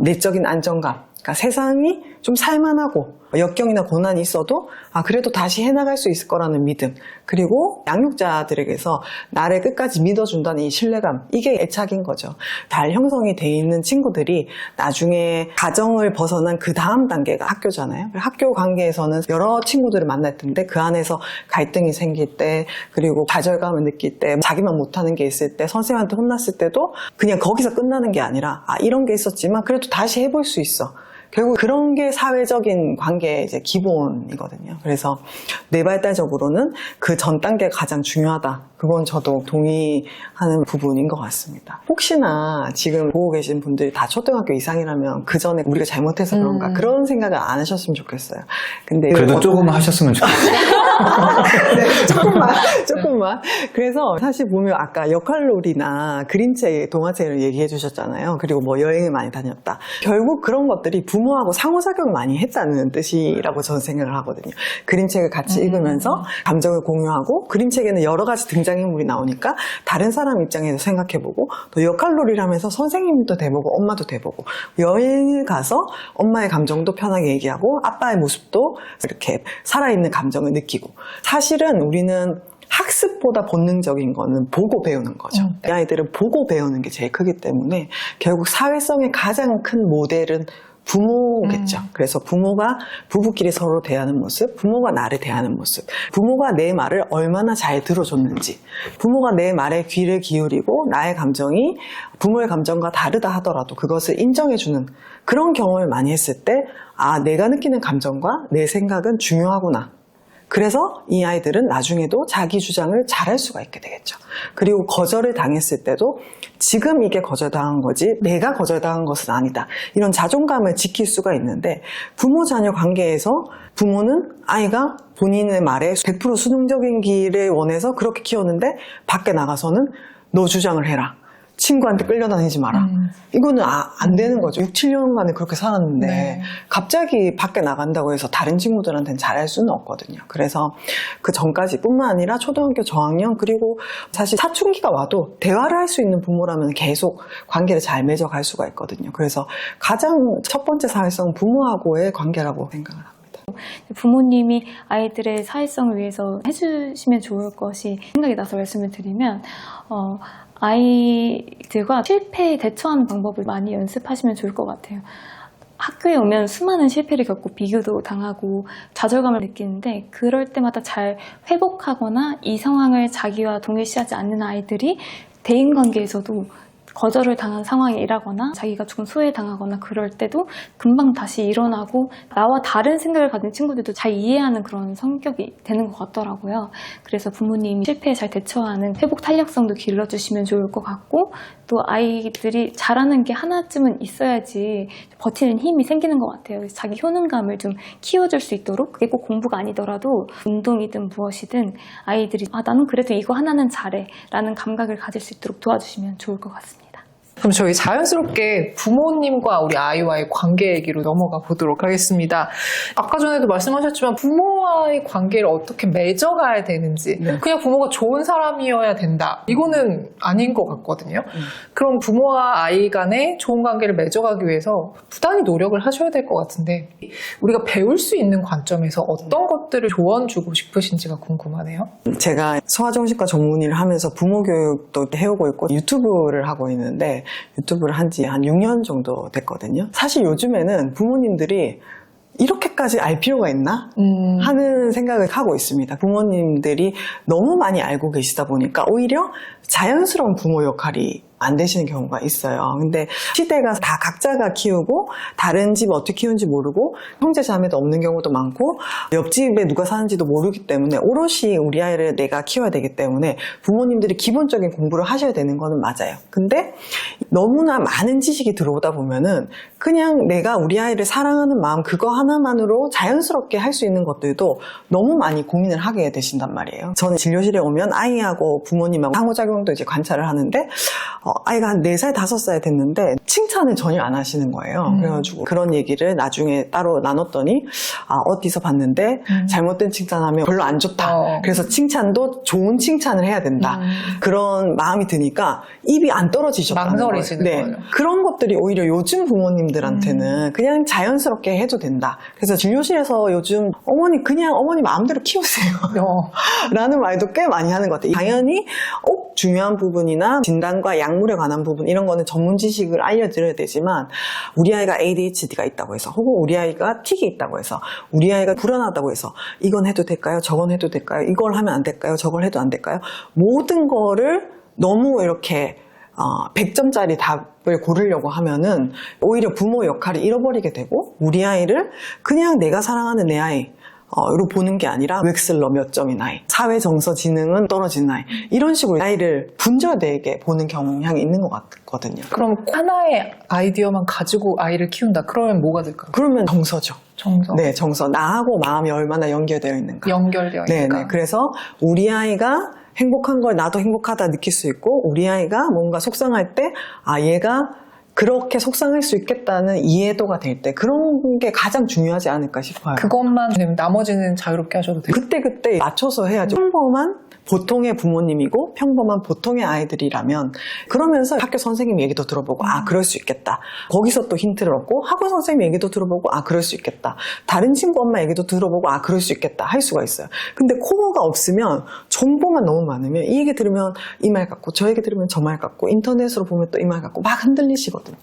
내적인 안정감, 그러니까 세상이 좀 살만하고 역경이나 고난이 있어도 그래도 다시 해나갈 수 있을 거라는 믿음, 그리고 양육자들에게서 나를 끝까지 믿어준다는 이 신뢰감, 이게 애착인 거죠. 잘 형성이 돼 있는 친구들이 나중에 가정을 벗어난 그 다음 단계가 학교잖아요. 학교 관계에서는 여러 친구들을 만날 텐데, 그 안에서 갈등이 생길 때, 그리고 좌절감을 느낄 때, 자기만 못하는 게 있을 때, 선생님한테 혼났을 때도 그냥 거기서 끝나는 게 아니라 이런 게 있었지만 그래도 다시 해볼 수 있어. 결국 그런 게 사회적인 관계의 이제 기본이거든요. 그래서 뇌발달적으로는 그 전 단계가 가장 중요하다. 그건 저도 동의하는 부분인 것 같습니다. 혹시나 지금 보고 계신 분들이 다 초등학교 이상이라면 그 전에 우리가 잘못해서 그런가, 그런 생각을 안 하셨으면 좋겠어요. 근데 그래도 조금 하셨으면 좋겠어요. 네, 조금만. 그래서 사실 보면 아까 역할놀이나 그림책, 동화책을 얘기해 주셨잖아요. 그리고 뭐 여행을 많이 다녔다. 결국 그런 것들이 부모하고 상호작용을 많이 했다는 뜻이라고 저는 생각을 하거든요. 그림책을 같이 읽으면서 감정을 공유하고, 그림책에는 여러 가지 등장인물이 나오니까 다른 사람 입장에서 생각해보고, 또 역할놀이를 하면서 선생님도 돼보고 엄마도 돼보고, 여행을 가서 엄마의 감정도 편하게 얘기하고 아빠의 모습도 이렇게 살아있는 감정을 느끼고. 사실은 우리는 학습보다 본능적인 거는 보고 배우는 거죠. 이 아이들은 보고 배우는 게 제일 크기 때문에 결국 사회성의 가장 큰 모델은 부모겠죠. 그래서 부모가 부부끼리 서로 대하는 모습, 부모가 나를 대하는 모습, 부모가 내 말을 얼마나 잘 들어줬는지, 부모가 내 말에 귀를 기울이고 나의 감정이 부모의 감정과 다르다 하더라도 그것을 인정해주는 그런 경험을 많이 했을 때, 아, 내가 느끼는 감정과 내 생각은 중요하구나. 그래서 이 아이들은 나중에도 자기 주장을 잘할 수가 있게 되겠죠. 그리고 거절을 당했을 때도 지금 이게 거절당한 거지 내가 거절당한 것은 아니다. 이런 자존감을 지킬 수가 있는데 부모-자녀 관계에서 부모는 아이가 본인의 말에 100% 수능적인 길을 원해서 그렇게 키웠는데 밖에 나가서는 너 주장을 해라. 친구한테 끌려다니지 마라. 이거는 안 되는 거죠. 6, 7년간을 그렇게 살았는데 네. 갑자기 밖에 나간다고 해서 다른 친구들한테는 잘할 수는 없거든요. 그래서 그 전까지 뿐만 아니라 초등학교 저학년 그리고 사실 사춘기가 와도 대화를 할 수 있는 부모라면 계속 관계를 잘 맺어갈 수가 있거든요. 그래서 가장 첫 번째 사회성 부모하고의 관계라고 생각을 합니다. 부모님이 아이들의 사회성을 위해서 해주시면 좋을 것이 생각이 나서 말씀을 드리면 아이들과 실패에 대처하는 방법을 많이 연습하시면 좋을 것 같아요. 학교에 오면 수많은 실패를 겪고 비교도 당하고 좌절감을 느끼는데 그럴 때마다 잘 회복하거나 이 상황을 자기와 동일시하지 않는 아이들이 대인관계에서도 거절을 당한 상황에 일하거나 자기가 조금 소외당하거나 그럴 때도 금방 다시 일어나고 나와 다른 생각을 가진 친구들도 잘 이해하는 그런 성격이 되는 것 같더라고요. 그래서 부모님이 실패에 잘 대처하는 회복 탄력성도 길러주시면 좋을 것 같고 또 아이들이 잘하는 게 하나쯤은 있어야지 버티는 힘이 생기는 것 같아요. 그래서 자기 효능감을 좀 키워줄 수 있도록 그게 꼭 공부가 아니더라도 운동이든 무엇이든 아이들이 나는 그래도 이거 하나는 잘해 라는 감각을 가질 수 있도록 도와주시면 좋을 것 같습니다. 그럼 저희 자연스럽게 부모님과 우리 아이와의 관계 얘기로 넘어가 보도록 하겠습니다. 아까 전에도 말씀하셨지만 부모와의 관계를 어떻게 맺어가야 되는지 그냥 부모가 좋은 사람이어야 된다. 이거는 아닌 것 같거든요. 그럼 부모와 아이 간에 좋은 관계를 맺어가기 위해서 부단히 노력을 하셔야 될 것 같은데 우리가 배울 수 있는 관점에서 어떤 것들을 조언 주고 싶으신지가 궁금하네요. 제가 소아정신과 전문의를 하면서 부모 교육도 해오고 있고 유튜브를 하고 있는데 유튜브를 한 지 한 6년 정도 됐거든요. 사실 요즘에는 부모님들이 이렇게까지 알 필요가 있나? 하는 생각을 하고 있습니다. 부모님들이 너무 많이 알고 계시다 보니까 오히려 자연스러운 부모 역할이 안 되시는 경우가 있어요. 근데 시대가 다 각자가 키우고 다른 집 어떻게 키우는지 모르고 형제 자매도 없는 경우도 많고 옆집에 누가 사는지도 모르기 때문에 오롯이 우리 아이를 내가 키워야 되기 때문에 부모님들이 기본적인 공부를 하셔야 되는 거는 맞아요. 근데 너무나 많은 지식이 들어오다 보면은 그냥 내가 우리 아이를 사랑하는 마음 그거 하나만으로 자연스럽게 할 수 있는 것들도 너무 많이 고민을 하게 되신단 말이에요. 저는 진료실에 오면 아이하고 부모님하고 상호작용도 이제 관찰을 하는데 아이가 한 4살, 5살 됐는데 칭찬을 전혀 안 하시는 거예요. 그래가지고 그런 얘기를 나중에 따로 나눴더니 어디서 봤는데 잘못된 칭찬하면 별로 안 좋다. 그래서 칭찬도 좋은 칭찬을 해야 된다. 그런 마음이 드니까 입이 안 떨어지셨다는 망설이시는 거예요. 거예요. 그런 것들이 오히려 요즘 부모님들한테는 그냥 자연스럽게 해도 된다. 그래서 진료실에서 요즘 그냥 어머니 마음대로 키우세요. 라는 말도 꽤 많이 하는 것 같아요. 당연히 중요한 부분이나 진단과 약물에 관한 부분 이런 거는 전문 지식을 알려드려야 되지만 우리 아이가 ADHD가 있다고 해서 혹은 우리 아이가 틱이 있다고 해서 우리 아이가 불안하다고 해서 이건 해도 될까요? 저건 해도 될까요? 이걸 하면 안 될까요? 저걸 해도 안 될까요? 모든 거를 너무 이렇게 100점짜리 답을 고르려고 하면은 오히려 부모 역할을 잃어버리게 되고 우리 아이를 그냥 내가 사랑하는 내 아이 로 보는 게 아니라 웩슬러 몇 점인 아이, 사회 정서 지능은 떨어진 아이 이런 식으로 아이를 분절되게 보는 경향이 있는 것 같거든요. 그럼 하나의 아이디어만 가지고 아이를 키운다. 그러면 뭐가 될까요? 그러면 정서죠. 정서. 네, 정서. 나하고 마음이 얼마나 연결되어 있는가. 연결되어 있는가. 네. 그래서 우리 아이가 행복한 걸 나도 행복하다 느낄 수 있고 우리 아이가 뭔가 속상할 때 얘가 그렇게 속상할 수 있겠다는 이해도가 될 때 그런 게 가장 중요하지 않을까 싶어요. 그것만 되면 나머지는 자유롭게 하셔도 돼요. 그때 맞춰서 해야죠. 평범한 보통의 부모님이고 평범한 보통의 아이들이라면 그러면서 학교 선생님 얘기도 들어보고 그럴 수 있겠다. 거기서 또 힌트를 얻고 학원 선생님 얘기도 들어보고 그럴 수 있겠다. 다른 친구 엄마 얘기도 들어보고 그럴 수 있겠다 할 수가 있어요. 근데 코너가 없으면 정보만 너무 많으면 이 얘기 들으면 이 말 같고 저 얘기 들으면 저 말 같고 인터넷으로 보면 또 이 말 같고 막 흔들리시거든요.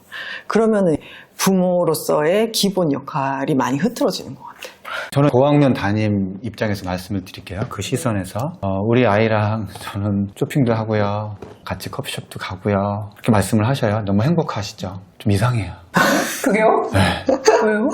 그러면은 부모로서의 기본 역할이 많이 흐트러지는 것 같아요. 저는 고학년 담임 입장에서 말씀을 드릴게요. 그 시선에서 우리 아이랑 저는 쇼핑도 하고요. 같이 커피숍도 가고요. 그렇게 말씀을 하셔요. 너무 행복하시죠? 좀 이상해요. 그게요? 네. 왜요?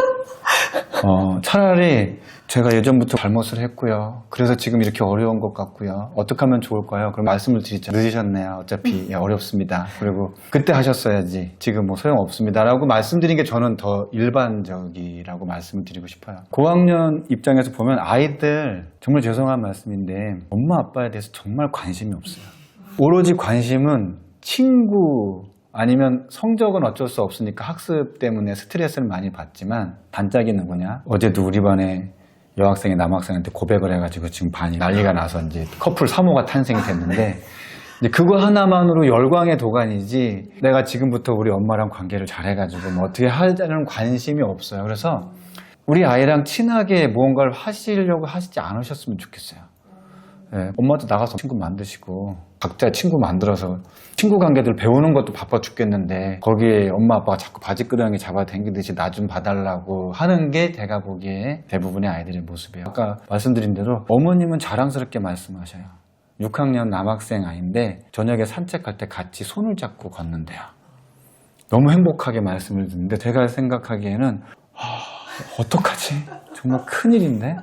차라리 제가 예전부터 잘못을 했고요. 그래서 지금 이렇게 어려운 것 같고요. 어떻게 하면 좋을까요? 그럼 말씀을 드리죠. 늦으셨네요. 어차피 어렵습니다. 그리고 그때 하셨어야지. 지금 뭐 소용없습니다. 라고 말씀드린 게 저는 더 일반적이라고 말씀을 드리고 싶어요. 고학년 입장에서 보면 아이들 정말 죄송한 말씀인데 엄마 아빠에 대해서 정말 관심이 없어요. 오로지 관심은 친구 아니면 성적은 어쩔 수 없으니까 학습 때문에 스트레스를 많이 받지만 반짝이 누구냐? 어제도 우리 반에 여학생이 남학생한테 고백을 해가지고 지금 반이 난리가 나서 이제 커플 3호가 탄생이 됐는데 이제 그거 하나만으로 열광의 도가니지 내가 지금부터 우리 엄마랑 관계를 잘해가지고 뭐 어떻게 하자는 관심이 없어요. 그래서 우리 아이랑 친하게 무언가를 하시려고 하시지 않으셨으면 좋겠어요. 네, 엄마도 나가서 친구 만드시고 각자 친구 만들어서 친구 관계들 배우는 것도 바빠 죽겠는데 거기에 엄마 아빠가 자꾸 바지끄러기 잡아당기듯이 나 좀 봐달라고 하는 게 제가 보기에 대부분의 아이들의 모습이에요. 아까 말씀드린 대로 어머님은 자랑스럽게 말씀하셔요. 6학년 남학생 아이인데 저녁에 산책할 때 같이 손을 잡고 걷는데요. 너무 행복하게 말씀을 듣는데 제가 생각하기에는 어떡하지? 정말 큰일인데?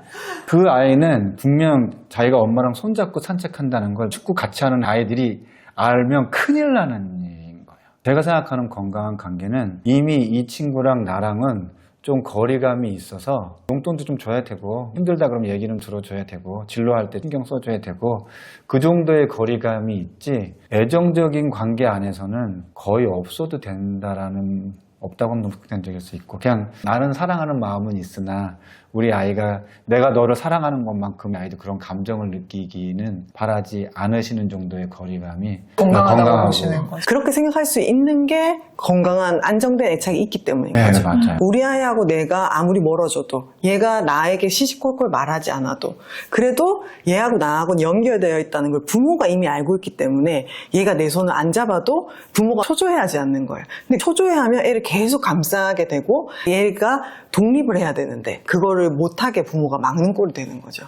그 아이는 분명 자기가 엄마랑 손잡고 산책한다는 걸 축구 같이 하는 아이들이 알면 큰일 나는 일인 거예요. 제가 생각하는 건강한 관계는 이미 이 친구랑 나랑은 좀 거리감이 있어서 용돈도 좀 줘야 되고 힘들다 그러면 얘기는 들어줘야 되고 진로할 때 신경 써줘야 되고 그 정도의 거리감이 있지 애정적인 관계 안에서는 거의 없어도 된다라는 없다고 하면 극단적일 수 있고 그냥 나는 사랑하는 마음은 있으나 우리 아이가 내가 너를 사랑하는 것만큼 아이도 그런 감정을 느끼기는 바라지 않으시는 정도의 거리감이 건강하다고 보시는 거죠. 그렇게 생각할 수 있는 게 건강한 안정된 애착이 있기 때문인 네, 거죠. 맞아요. 우리 아이하고 내가 아무리 멀어져도 얘가 나에게 시시콜콜 말하지 않아도 그래도 얘하고 나하고는 연결되어 있다는 걸 부모가 이미 알고 있기 때문에 얘가 내 손을 안 잡아도 부모가 초조해하지 않는 거예요. 근데 초조해하면 애를 계속 감싸게 되고 얘가 독립을 해야 되는데 그거를 못하게 부모가 막는 꼴이 되는 거죠.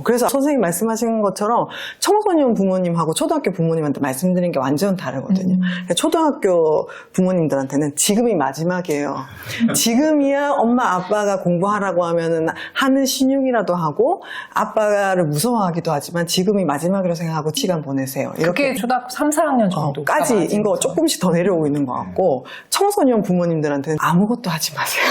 그래서 선생님 말씀하신 것처럼 청소년 부모님하고 초등학교 부모님한테 말씀드린 게 완전 다르거든요. 그러니까 초등학교 부모님들한테는 지금이 마지막이에요. 지금이야 엄마 아빠가 공부하라고 하면은 하는 신용이라도 하고 아빠를 무서워하기도 하지만 지금이 마지막이라고 생각하고 시간 보내세요. 그게 초등학교 3, 4학년 정도 까지인 거 조금씩 더 내려오고 있는 것 같고 청소년 부모님들한테는 아무것도 하지 마세요.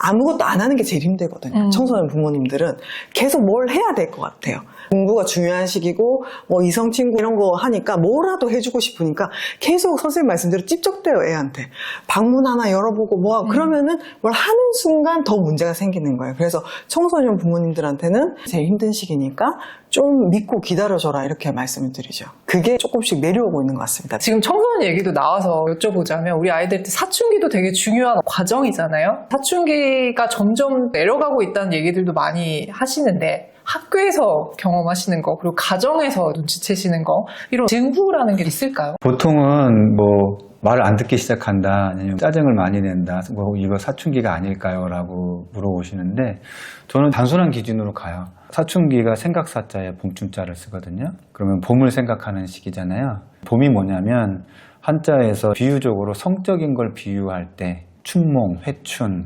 아무것도 안 하는 게 제일 힘들거든요. 청소년 부모님들은 계속 뭘 해야 될 것 같아요. 공부가 중요한 시기고 뭐 이성 친구 이런 거 하니까 뭐라도 해주고 싶으니까 계속 선생님 말씀대로 찝쩍대요 애한테. 방문 하나 열어보고 뭐 그러면은 뭘 하는 순간 더 문제가 생기는 거예요. 그래서 청소년 부모님들한테는 제일 힘든 시기니까 좀 믿고 기다려줘라 이렇게 말씀을 드리죠. 그게 조금씩 내려오고 있는 것 같습니다. 지금 청소년 얘기도 나와서 여쭤보자면 우리 아이들 사춘기도 되게 중요한 과정이잖아요. 사춘기가 점점 내려가고 있다는 얘기들도 많이 하시는데 학교에서 경험하시는 거 그리고 가정에서 눈치채시는 거 이런 징후라는 게 있을까요? 보통은 뭐 말을 안 듣기 시작한다 아니면 짜증을 많이 낸다 뭐 이거 사춘기가 아닐까요? 라고 물어보시는데 저는 단순한 기준으로 가요. 사춘기가 생각사자에 봄춘자를 쓰거든요. 그러면 봄을 생각하는 시기잖아요. 봄이 뭐냐면 한자에서 비유적으로 성적인 걸 비유할 때 춘몽, 회춘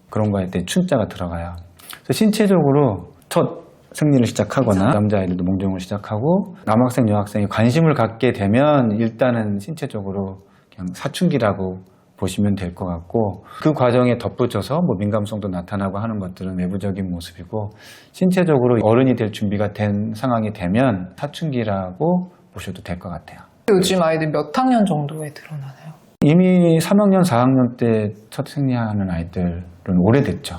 그런 거 할 때 춘자가 들어가요. 그래서 신체적으로 첫 생리를 시작하거나 남자아이들도 몽정을 시작하고 남학생, 여학생이 관심을 갖게 되면 일단은 신체적으로 그냥 사춘기라고 보시면 될 것 같고 그 과정에 덧붙여서 뭐 민감성도 나타나고 하는 것들은 외부적인 모습이고 신체적으로 어른이 될 준비가 된 상황이 되면 사춘기라고 보셔도 될 것 같아요. 요즘 아이들 몇 학년 정도에 드러나나요? 이미 3학년, 4학년 때 첫 생리하는 아이들은 오래됐죠.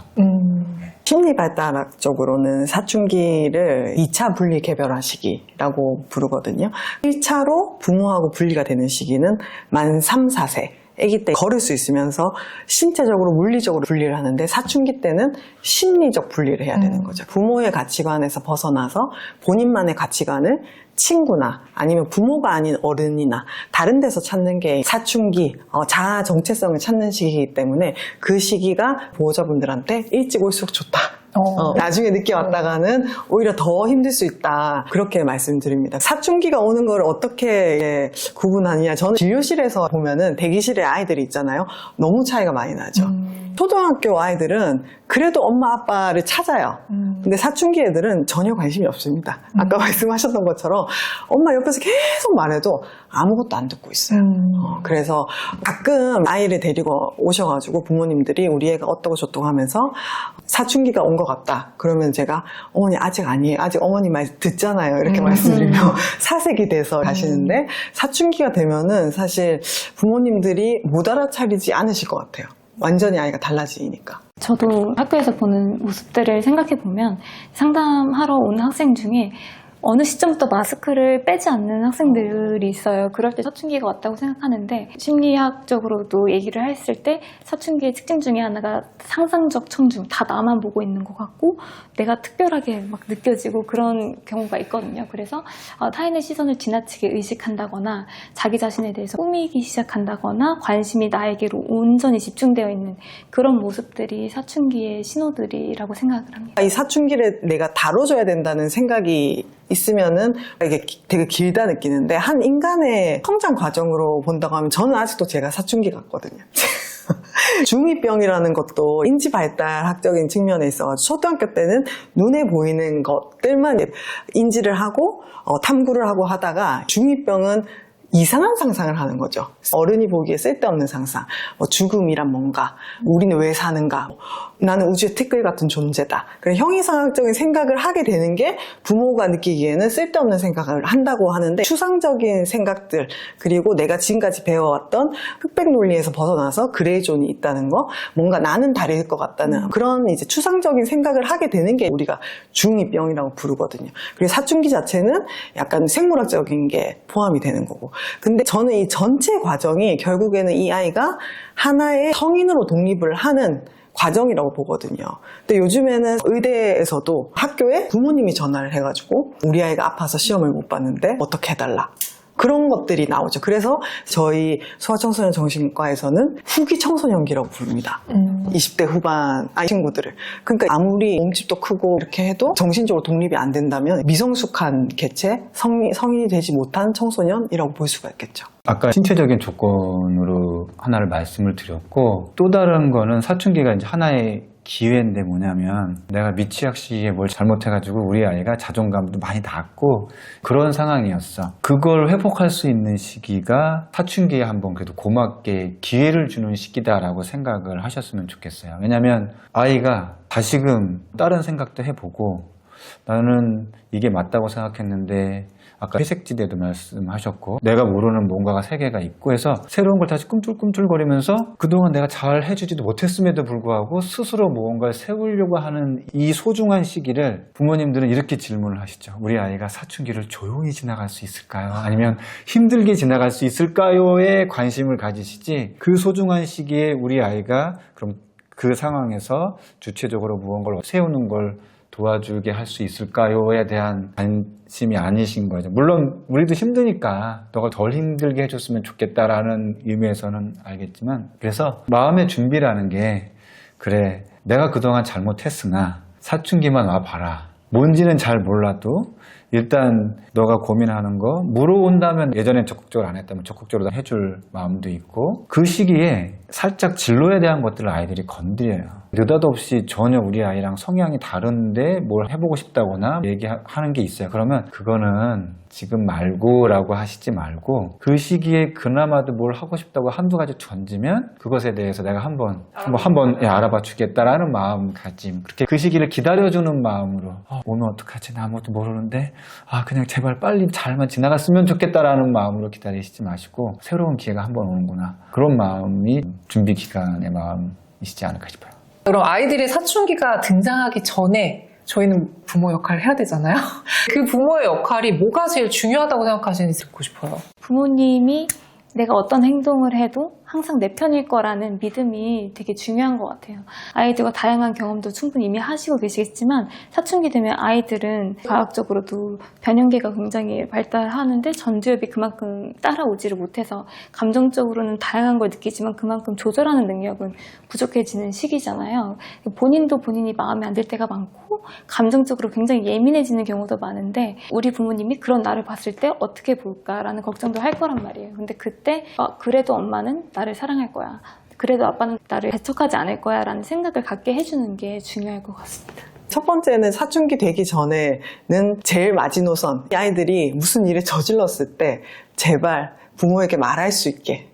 심리 발달학적으로는 사춘기를 2차 분리 개별화 시기라고 부르거든요. 1차로 부모하고 분리가 되는 시기는 만 3, 4세. 아기 때 걸을 수 있으면서 신체적으로 물리적으로 분리를 하는데 사춘기 때는 심리적 분리를 해야 되는 거죠. 부모의 가치관에서 벗어나서 본인만의 가치관을 친구나 아니면 부모가 아닌 어른이나 다른 데서 찾는 게 사춘기, 자아 정체성을 찾는 시기이기 때문에 그 시기가 보호자분들한테 일찍 올수록 좋다. 나중에 늦게 왔다가는 오히려 더 힘들 수 있다. 그렇게 말씀드립니다. 사춘기가 오는 걸 어떻게 구분하느냐. 저는 진료실에서 보면은 대기실에 아이들이 있잖아요. 너무 차이가 많이 나죠. 초등학교 아이들은 그래도 엄마 아빠를 찾아요. 근데 사춘기 애들은 전혀 관심이 없습니다. 아까 말씀하셨던 것처럼 엄마 옆에서 계속 말해도 아무것도 안 듣고 있어요. 그래서 가끔 아이를 데리고 오셔가지고 부모님들이 우리 애가 어떠고 저떠고 하면서 사춘기가 온 것 같다. 그러면 제가 어머니 아직 아니에요. 아직 어머니 말 듣잖아요. 이렇게 말씀드리면 사색이 돼서 가시는데 사춘기가 되면은 사실 부모님들이 못 알아차리지 않으실 것 같아요. 완전히 아이가 달라지니까. 저도 학교에서 보는 모습들을 생각해 보면 상담하러 오는 학생 중에 어느 시점부터 마스크를 빼지 않는 학생들이 있어요. 그럴 때 사춘기가 왔다고 생각하는데 심리학적으로도 얘기를 했을 때 사춘기의 특징 중에 하나가 상상적 청중, 다 나만 보고 있는 것 같고 내가 특별하게 막 느껴지고 그런 경우가 있거든요. 그래서 타인의 시선을 지나치게 의식한다거나 자기 자신에 대해서 꾸미기 시작한다거나 관심이 나에게로 온전히 집중되어 있는 그런 모습들이 사춘기의 신호들이라고 생각을 합니다. 이 사춘기를 내가 다뤄줘야 된다는 생각이 있으면은 이게 되게 길다 느끼는데 한 인간의 성장 과정으로 본다고 하면 저는 아직도 제가 사춘기 같거든요. 중2병이라는 것도 인지 발달학적인 측면에 있어 초등학교 때는 눈에 보이는 것들만 인지를 하고 탐구를 하고 하다가 중2병은 이상한 상상을 하는 거죠. 어른이 보기에 쓸데없는 상상. 죽음이란 뭔가, 우리는 왜 사는가, 나는 우주의 티끌 같은 존재다. 그런 형이상학적인 생각을 하게 되는 게 부모가 느끼기에는 쓸데없는 생각을 한다고 하는데 추상적인 생각들, 그리고 내가 지금까지 배워왔던 흑백 논리에서 벗어나서 그레이 존이 있다는 거, 뭔가 나는 다를 것 같다는 그런 이제 추상적인 생각을 하게 되는 게 우리가 중2병이라고 부르거든요. 그리고 사춘기 자체는 약간 생물학적인 게 포함이 되는 거고. 근데 저는 이 전체 과정이 결국에는 이 아이가 하나의 성인으로 독립을 하는 과정이라고 보거든요. 근데 요즘에는 의대에서도 학교에 부모님이 전화를 해가지고 우리 아이가 아파서 시험을 못 봤는데 어떻게 해달라. 그런 것들이 나오죠. 그래서 저희 소아청소년 정신과에서는 후기 청소년기라고 부릅니다. 20대 후반 친구들을. 그러니까 아무리 몸집도 크고 이렇게 해도 정신적으로 독립이 안 된다면 미성숙한 개체, 성인이 되지 못한 청소년이라고 볼 수가 있겠죠. 아까 신체적인 조건으로 하나를 말씀을 드렸고 또 다른 거는 사춘기가 이제 하나의 기회인데 뭐냐면 내가 미취학 시기에 뭘 잘못해가지고 우리 아이가 자존감도 많이 낮고 그런 상황이었어. 그걸 회복할 수 있는 시기가 사춘기에 한번 그래도 고맙게 기회를 주는 시기다라고 생각을 하셨으면 좋겠어요. 왜냐면 아이가 다시금 다른 생각도 해보고 나는 이게 맞다고 생각했는데 아까 회색지대도 말씀하셨고 내가 모르는 뭔가가 세계가 있고 해서 새로운 걸 다시 꿈틀꿈틀거리면서 그동안 내가 잘 해주지도 못했음에도 불구하고 스스로 무언가를 세우려고 하는 이 소중한 시기를 부모님들은 이렇게 질문을 하시죠. 우리 아이가 사춘기를 조용히 지나갈 수 있을까요? 아니면 힘들게 지나갈 수 있을까요?에 관심을 가지시지 그 소중한 시기에 우리 아이가 그럼 그 상황에서 주체적으로 무언가를 세우는 걸 도와주게 할 수 있을까요에 대한 관심이 아니신 거죠. 물론 우리도 힘드니까 너가 덜 힘들게 해줬으면 좋겠다라는 의미에서는 알겠지만 그래서 마음의 준비라는 게 그래 내가 그동안 잘못했으나 사춘기만 와봐라. 뭔지는 잘 몰라도 일단 너가 고민하는 거 물어온다면 예전엔 적극적으로 안 했다면 적극적으로 해줄 마음도 있고 그 시기에 살짝 진로에 대한 것들을 아이들이 건드려요. 느닷없이 전혀 우리 아이랑 성향이 다른데 뭘 해보고 싶다거나 얘기하는 게 있어요. 그러면 그거는 지금 말고 라고 하시지 말고 그 시기에 그나마도 뭘 하고 싶다고 한두 가지 던지면 그것에 대해서 내가 한번 알아봐 주겠다라는 마음가짐, 그렇게 그 시기를 기다려주는 마음으로 오늘 어떡하지, 나 아무것도 모르는데 그냥 제발 빨리 잘만 지나갔으면 좋겠다라는 마음으로 기다리시지 마시고 새로운 기회가 한번 오는구나, 그런 마음이 준비 기간의 마음이시지 않을까 싶어요. 그럼 아이들의 사춘기가 등장하기 전에 저희는 부모 역할을 해야 되잖아요. 그 부모의 역할이 뭐가 제일 중요하다고 생각하시는지 듣고 싶어요. 부모님이 내가 어떤 행동을 해도 항상 내 편일 거라는 믿음이 되게 중요한 것 같아요. 아이들과 다양한 경험도 충분히 이미 하시고 계시겠지만 사춘기 되면 아이들은 과학적으로도 변형계가 굉장히 발달하는데 전두엽이 그만큼 따라오지를 못해서 감정적으로는 다양한 걸 느끼지만 그만큼 조절하는 능력은 부족해지는 시기잖아요. 본인도 본인이 마음에 안 들 때가 많고 감정적으로 굉장히 예민해지는 경우도 많은데 우리 부모님이 그런 나를 봤을 때 어떻게 볼까라는 걱정도 할 거란 말이에요. 근데 그때 그래도 엄마는 나를 사랑할 거야, 그래도 아빠는 나를 배척하지 않을 거야 라는 생각을 갖게 해주는 게 중요할 것 같습니다. 첫 번째는 사춘기 되기 전에는 제일 마지노선, 이 아이들이 무슨 일을 저질렀을 때 제발 부모에게 말할 수 있게,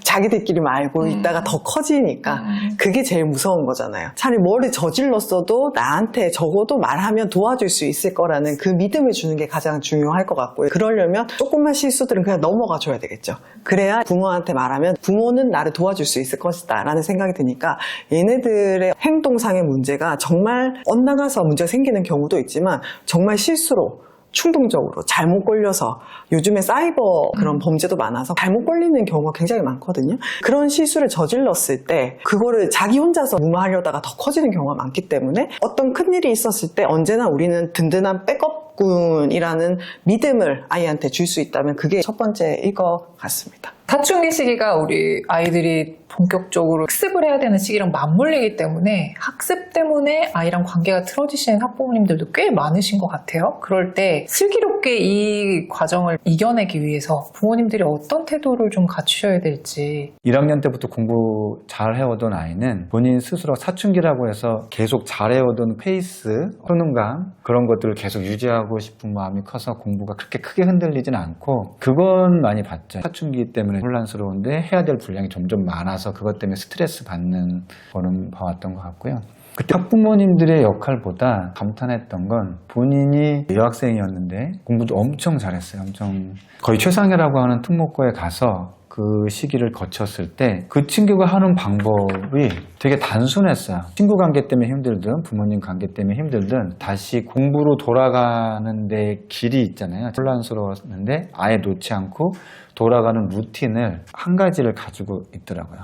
자기들끼리 말고 있다가 더 커지니까 그게 제일 무서운 거잖아요. 차라리 뭐를 저질렀어도 나한테 적어도 말하면 도와줄 수 있을 거라는 그 믿음을 주는 게 가장 중요할 것 같고요. 그러려면 조금만 실수들은 그냥 넘어가 줘야 되겠죠. 그래야 부모한테 말하면 부모는 나를 도와줄 수 있을 것이다 라는 생각이 드니까 얘네들의 행동상의 문제가 정말 엇나가서 문제가 생기는 경우도 있지만 정말 실수로 충동적으로 잘못 걸려서, 요즘에 사이버 그런 범죄도 많아서 잘못 걸리는 경우가 굉장히 많거든요. 그런 실수를 저질렀을 때 그거를 자기 혼자서 무마하려다가 더 커지는 경우가 많기 때문에 어떤 큰일이 있었을 때 언제나 우리는 든든한 백업군이라는 믿음을 아이한테 줄 수 있다면 그게 첫 번째일 것 같습니다. 사춘기 시기가 우리 아이들이 본격적으로 학습을 해야 되는 시기랑 맞물리기 때문에 학습 때문에 아이랑 관계가 틀어지시는 학부모님들도 꽤 많으신 것 같아요. 그럴 때 슬기롭게 이 과정을 이겨내기 위해서 부모님들이 어떤 태도를 좀 갖추셔야 될지. 1학년 때부터 공부 잘 해오던 아이는 본인 스스로 사춘기라고 해서 계속 잘 해오던 페이스, 효능감 그런 것들을 계속 유지하고 싶은 마음이 커서 공부가 그렇게 크게 흔들리진 않고, 그건 많이 봤죠. 사춘기 때문에 혼란스러운데 해야 될 분량이 점점 많아서 그것 때문에 스트레스 받는 거는 봐왔던 것 같고요. 그때 학부모님들의 역할보다 감탄했던 건 본인이 여학생이었는데 공부도 엄청 잘했어요. 엄청 거의 최상이라고 하는 특목고에 가서 그 시기를 거쳤을 때 그 친구가 하는 방법이 되게 단순했어요. 친구 관계 때문에 힘들든 부모님 관계 때문에 힘들든 다시 공부로 돌아가는 데 길이 있잖아요. 혼란스러웠는데 아예 놓지 않고 돌아가는 루틴을 한 가지를 가지고 있더라고요.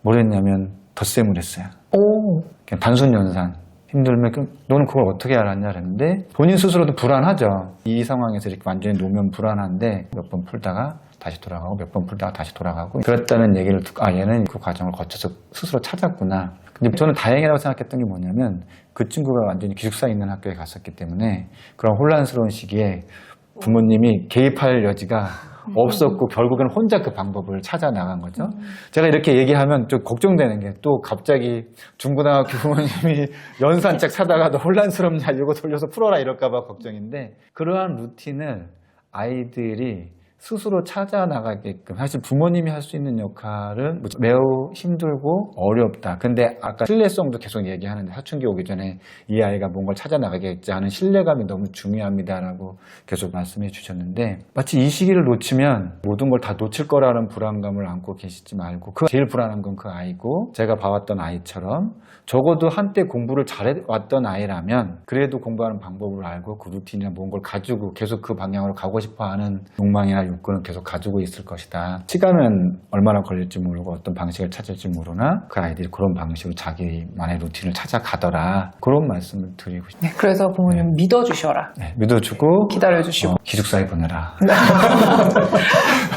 뭐랬냐면 덧셈을 했어요. 그냥 단순 연산. 힘들면 너는 그걸 어떻게 알았냐 그랬는데 본인 스스로도 불안하죠. 이 상황에서 이렇게 완전히 놓으면 불안한데 몇 번 풀다가 다시 돌아가고 몇 번 풀다가 다시 돌아가고 그랬다는 얘기를 듣고 얘는 그 과정을 거쳐서 스스로 찾았구나. 근데 저는 다행이라고 생각했던 게 뭐냐면 그 친구가 완전히 기숙사에 있는 학교에 갔었기 때문에 그런 혼란스러운 시기에 부모님이 개입할 여지가 없었고 결국엔 혼자 그 방법을 찾아 나간 거죠. 제가 이렇게 얘기하면 좀 걱정되는 게 또 갑자기 중고등학교 부모님이 연산책 사다가 너 혼란스럽냐 이거 돌려서 풀어라 이럴까 봐 걱정인데, 그러한 루틴을 아이들이 스스로 찾아 나가게끔, 사실 부모님이 할 수 있는 역할은 매우 힘들고 어렵다. 근데 아까 신뢰성도 계속 얘기하는데 사춘기 오기 전에 이 아이가 뭔가를 찾아 나가겠지 하는 신뢰감이 너무 중요합니다라고 계속 말씀해 주셨는데, 마치 이 시기를 놓치면 모든 걸 다 놓칠 거라는 불안감을 안고 계시지 말고, 그 제일 불안한 건 그 아이고, 제가 봐왔던 아이처럼 적어도 한때 공부를 잘해왔던 아이라면 그래도 공부하는 방법을 알고 그 루틴이나 뭔 걸 가지고 계속 그 방향으로 가고 싶어하는 욕망이나 욕구는 계속 가지고 있을 것이다. 시간은 얼마나 걸릴지 모르고 어떤 방식을 찾을지 모르나 그 아이들이 그런 방식으로 자기만의 루틴을 찾아가더라. 그런 말씀을 드리고 싶습니다. 네, 그래서 부모님 믿어주셔라. 네, 믿어주고 기다려주시고. 기숙사에 보내라.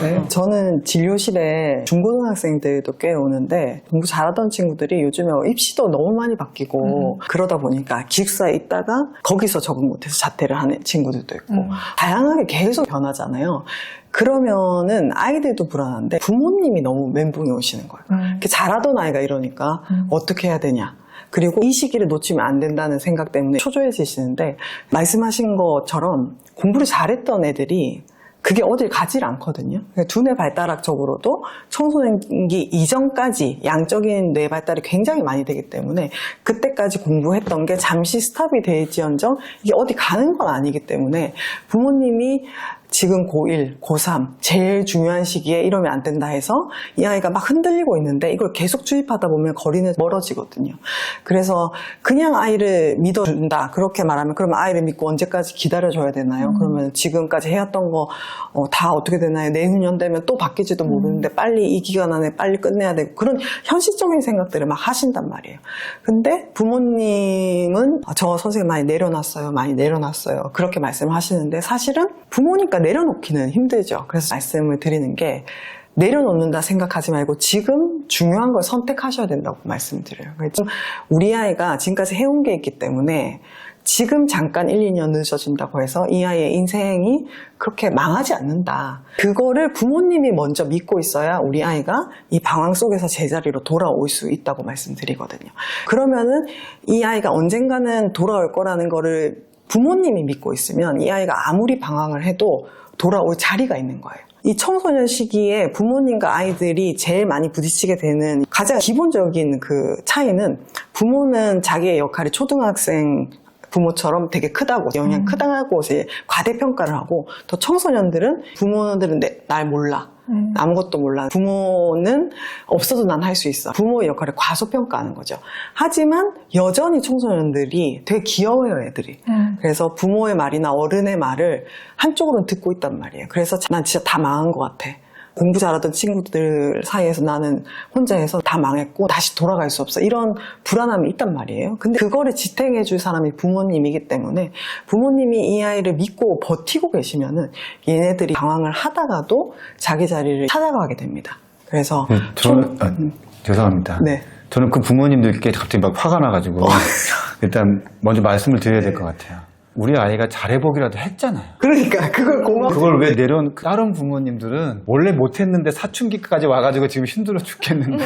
네, 저는 진료실에 중고등학생들도 꽤 오는데 공부 잘하던 친구들이 요즘에 입시도 너무 많이 바뀌고 그러다 보니까 기숙사에 있다가 거기서 적응 못해서 자퇴를 하는 친구들도 있고 다양하게 계속 변하잖아요. 그러면은 아이들도 불안한데 부모님이 너무 멘붕이 오시는 거예요. 이렇게 잘하던 아이가 이러니까 어떻게 해야 되냐. 그리고 이 시기를 놓치면 안 된다는 생각 때문에 초조해지시는데, 말씀하신 것처럼 공부를 잘했던 애들이 그게 어딜 가질 않거든요. 두뇌 발달학적으로도 청소년기 이전까지 양적인 뇌 발달이 굉장히 많이 되기 때문에 그때까지 공부했던 게 잠시 스탑이 되지언정 이게 어디 가는 건 아니기 때문에 부모님이 지금 고1, 고3 제일 중요한 시기에 이러면 안 된다 해서 이 아이가 막 흔들리고 있는데 이걸 계속 주입하다 보면 거리는 멀어지거든요. 그래서 그냥 아이를 믿어준다 그렇게 말하면 그러면 아이를 믿고 언제까지 기다려줘야 되나요? 그러면 지금까지 해왔던 거 다 어떻게 되나요? 내후년 되면 또 바뀌지도 모르는데 빨리 이 기간 안에 빨리 끝내야 되고 그런 현실적인 생각들을 막 하신단 말이에요. 근데 부모님은 저 선생님 많이 내려놨어요. 그렇게 말씀을 하시는데 사실은 부모니까 내려놓기는 힘들죠. 그래서 말씀을 드리는 게 내려놓는다 생각하지 말고 지금 중요한 걸 선택하셔야 된다고 말씀드려요. 우리 아이가 지금까지 해온 게 있기 때문에 지금 잠깐 1, 2년 늦어진다고 해서 이 아이의 인생이 그렇게 망하지 않는다. 그거를 부모님이 먼저 믿고 있어야 우리 아이가 이 방황 속에서 제자리로 돌아올 수 있다고 말씀드리거든요. 그러면은 이 아이가 언젠가는 돌아올 거라는 거를 부모님이 믿고 있으면 이 아이가 아무리 방황을 해도 돌아올 자리가 있는 거예요. 이 청소년 시기에 부모님과 아이들이 제일 많이 부딪히게 되는 가장 기본적인 그 차이는 부모는 자기의 역할이 초등학생 부모처럼 되게 크다고, 영향 크다고 이제 과대평가를 하고, 또 청소년들은 부모들은 날 몰라. 아무것도 몰라. 부모는 없어도 난 할 수 있어. 부모의 역할을 과소평가하는 거죠. 하지만 여전히 청소년들이 되게 귀여워요, 애들이. 그래서 부모의 말이나 어른의 말을 한쪽으로는 듣고 있단 말이에요. 그래서 난 진짜 다 망한 것 같아. 공부 잘하던 친구들 사이에서 나는 혼자 해서 다 망했고 다시 돌아갈 수 없어. 이런 불안함이 있단 말이에요. 근데 그거를 지탱해 줄 사람이 부모님이기 때문에 부모님이 이 아이를 믿고 버티고 계시면은 얘네들이 방황을 하다가도 자기 자리를 찾아가게 됩니다. 그래서 저는 죄송합니다. 네. 저는 그 부모님들께 갑자기 막 화가 나가지고 일단 먼저 말씀을 드려야 될 것 같아요. 우리 아이가 잘해보기라도 했잖아요. 그러니까 그걸 그걸 왜 다른 부모님들은 원래 못했는데 사춘기까지 와가지고 지금 힘들어 죽겠는데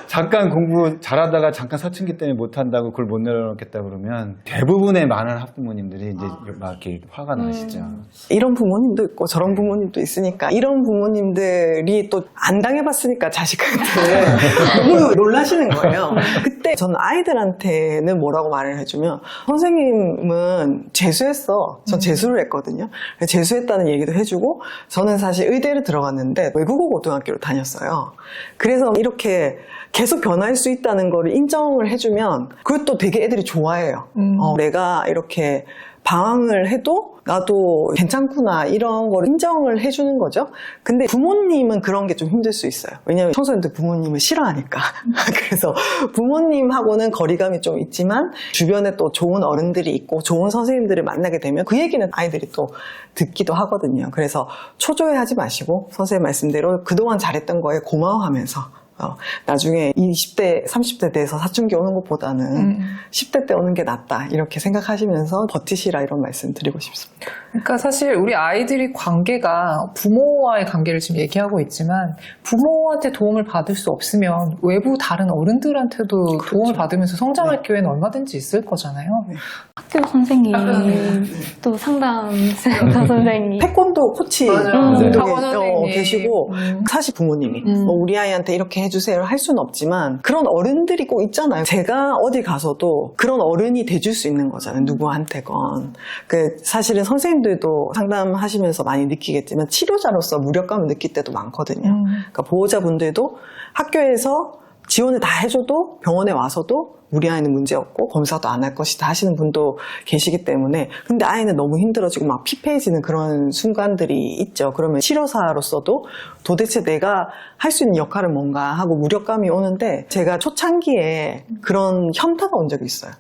잠깐 공부 잘하다가 잠깐 사춘기 때문에 못한다고 그걸 못 내려놓겠다 그러면 대부분의 많은 학부모님들이 이제 막 이렇게 화가 나시죠. 이런 부모님도 있고 저런 부모님도 있으니까 이런 부모님들이 또 안 당해봤으니까 자식한테 너무 놀라시는 거예요. 그때 저는 아이들한테는 뭐라고 말을 해주면 선생님은 재수했어. 전 재수를 했거든요. 재수했다는 얘기도 해주고 저는 사실 의대를 들어갔는데 외국어 고등학교를 다녔어요. 그래서 이렇게 계속 변할 수 있다는 거를 인정을 해주면 그것도 되게 애들이 좋아해요. 내가 이렇게 방황을 해도 나도 괜찮구나 이런 걸 인정을 해주는 거죠. 근데 부모님은 그런 게 좀 힘들 수 있어요. 왜냐하면 청소년들 부모님을 싫어하니까. 그래서 부모님하고는 거리감이 좀 있지만 주변에 또 좋은 어른들이 있고 좋은 선생님들을 만나게 되면 그 얘기는 아이들이 또 듣기도 하거든요. 그래서 초조해하지 마시고 선생님 말씀대로 그동안 잘했던 거에 고마워하면서 나중에 20대, 30대 돼서 사춘기 오는 것보다는 10대 때 오는 게 낫다 이렇게 생각하시면서 버티시라 이런 말씀 드리고 싶습니다. 그러니까 사실 우리 아이들이 관계가 부모와의 관계를 지금 얘기하고 있지만 부모한테 도움을 받을 수 없으면 외부 다른 어른들한테도 도움을 받으면서 성장할 기회는 얼마든지 있을 거잖아요. 학교 선생님, 또 상담센터 선생님. 태권도 코치 학원 분도 선생님. 계시고 사실 부모님이 뭐 우리 아이한테 이렇게 해주세요 할 수는 없지만 그런 어른들이 꼭 있잖아요. 제가 어디 가서도 그런 어른이 돼줄 수 있는 거잖아요. 누구한테건. 사실은 선생님들도 상담하시면서 많이 느끼겠지만 치료자로서 무력감을 느낄 때도 많거든요. 그러니까 보호자분들도 학교에서 지원을 다 해줘도 병원에 와서도 우리 아이는 문제 없고 검사도 안 할 것이다 하시는 분도 계시기 때문에 근데 아이는 너무 힘들어지고 막 피폐해지는 그런 순간들이 있죠. 그러면 치료사로서도 도대체 내가 할 수 있는 역할은 뭔가 하고 무력감이 오는데 제가 초창기에 그런 현타가 온 적이 있어요.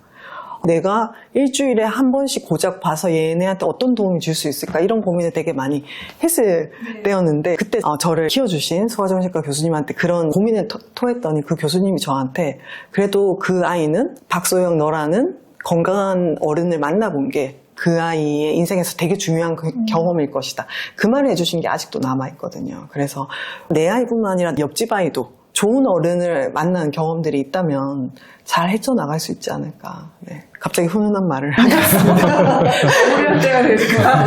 내가 일주일에 한 번씩 고작 봐서 얘네한테 어떤 도움이 줄 수 있을까 이런 고민을 되게 많이 했을 때였는데 그때 저를 키워주신 소아정신과 교수님한테 그런 고민을 토했더니 그 교수님이 저한테 그래도 그 아이는 박소영 너라는 건강한 어른을 만나본 게 그 아이의 인생에서 되게 중요한 경험일 것이다. 그 말을 해주신 게 아직도 남아있거든요. 그래서 내 아이뿐만 아니라 옆집 아이도 좋은 어른을 만난 경험들이 있다면 잘 헤쳐나갈 수 있지 않을까. 네. 갑자기 훈훈한 말을 하겠습니다. 우리할 때가 되니까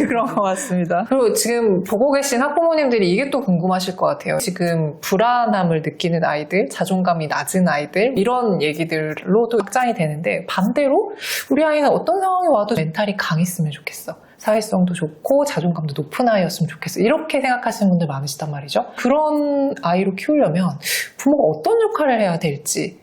그런 것 같습니다. 그리고 지금 보고 계신 학부모님들이 이게 또 궁금하실 것 같아요. 지금 불안함을 느끼는 아이들, 자존감이 낮은 아이들 이런 얘기들로도 확장이 되는데 반대로 우리 아이는 어떤 상황이 와도 멘탈이 강했으면 좋겠어. 사회성도 좋고 자존감도 높은 아이였으면 좋겠어. 이렇게 생각하시는 분들 많으시단 말이죠. 그런 아이로 키우려면 부모가 어떤 역할을 해야 될지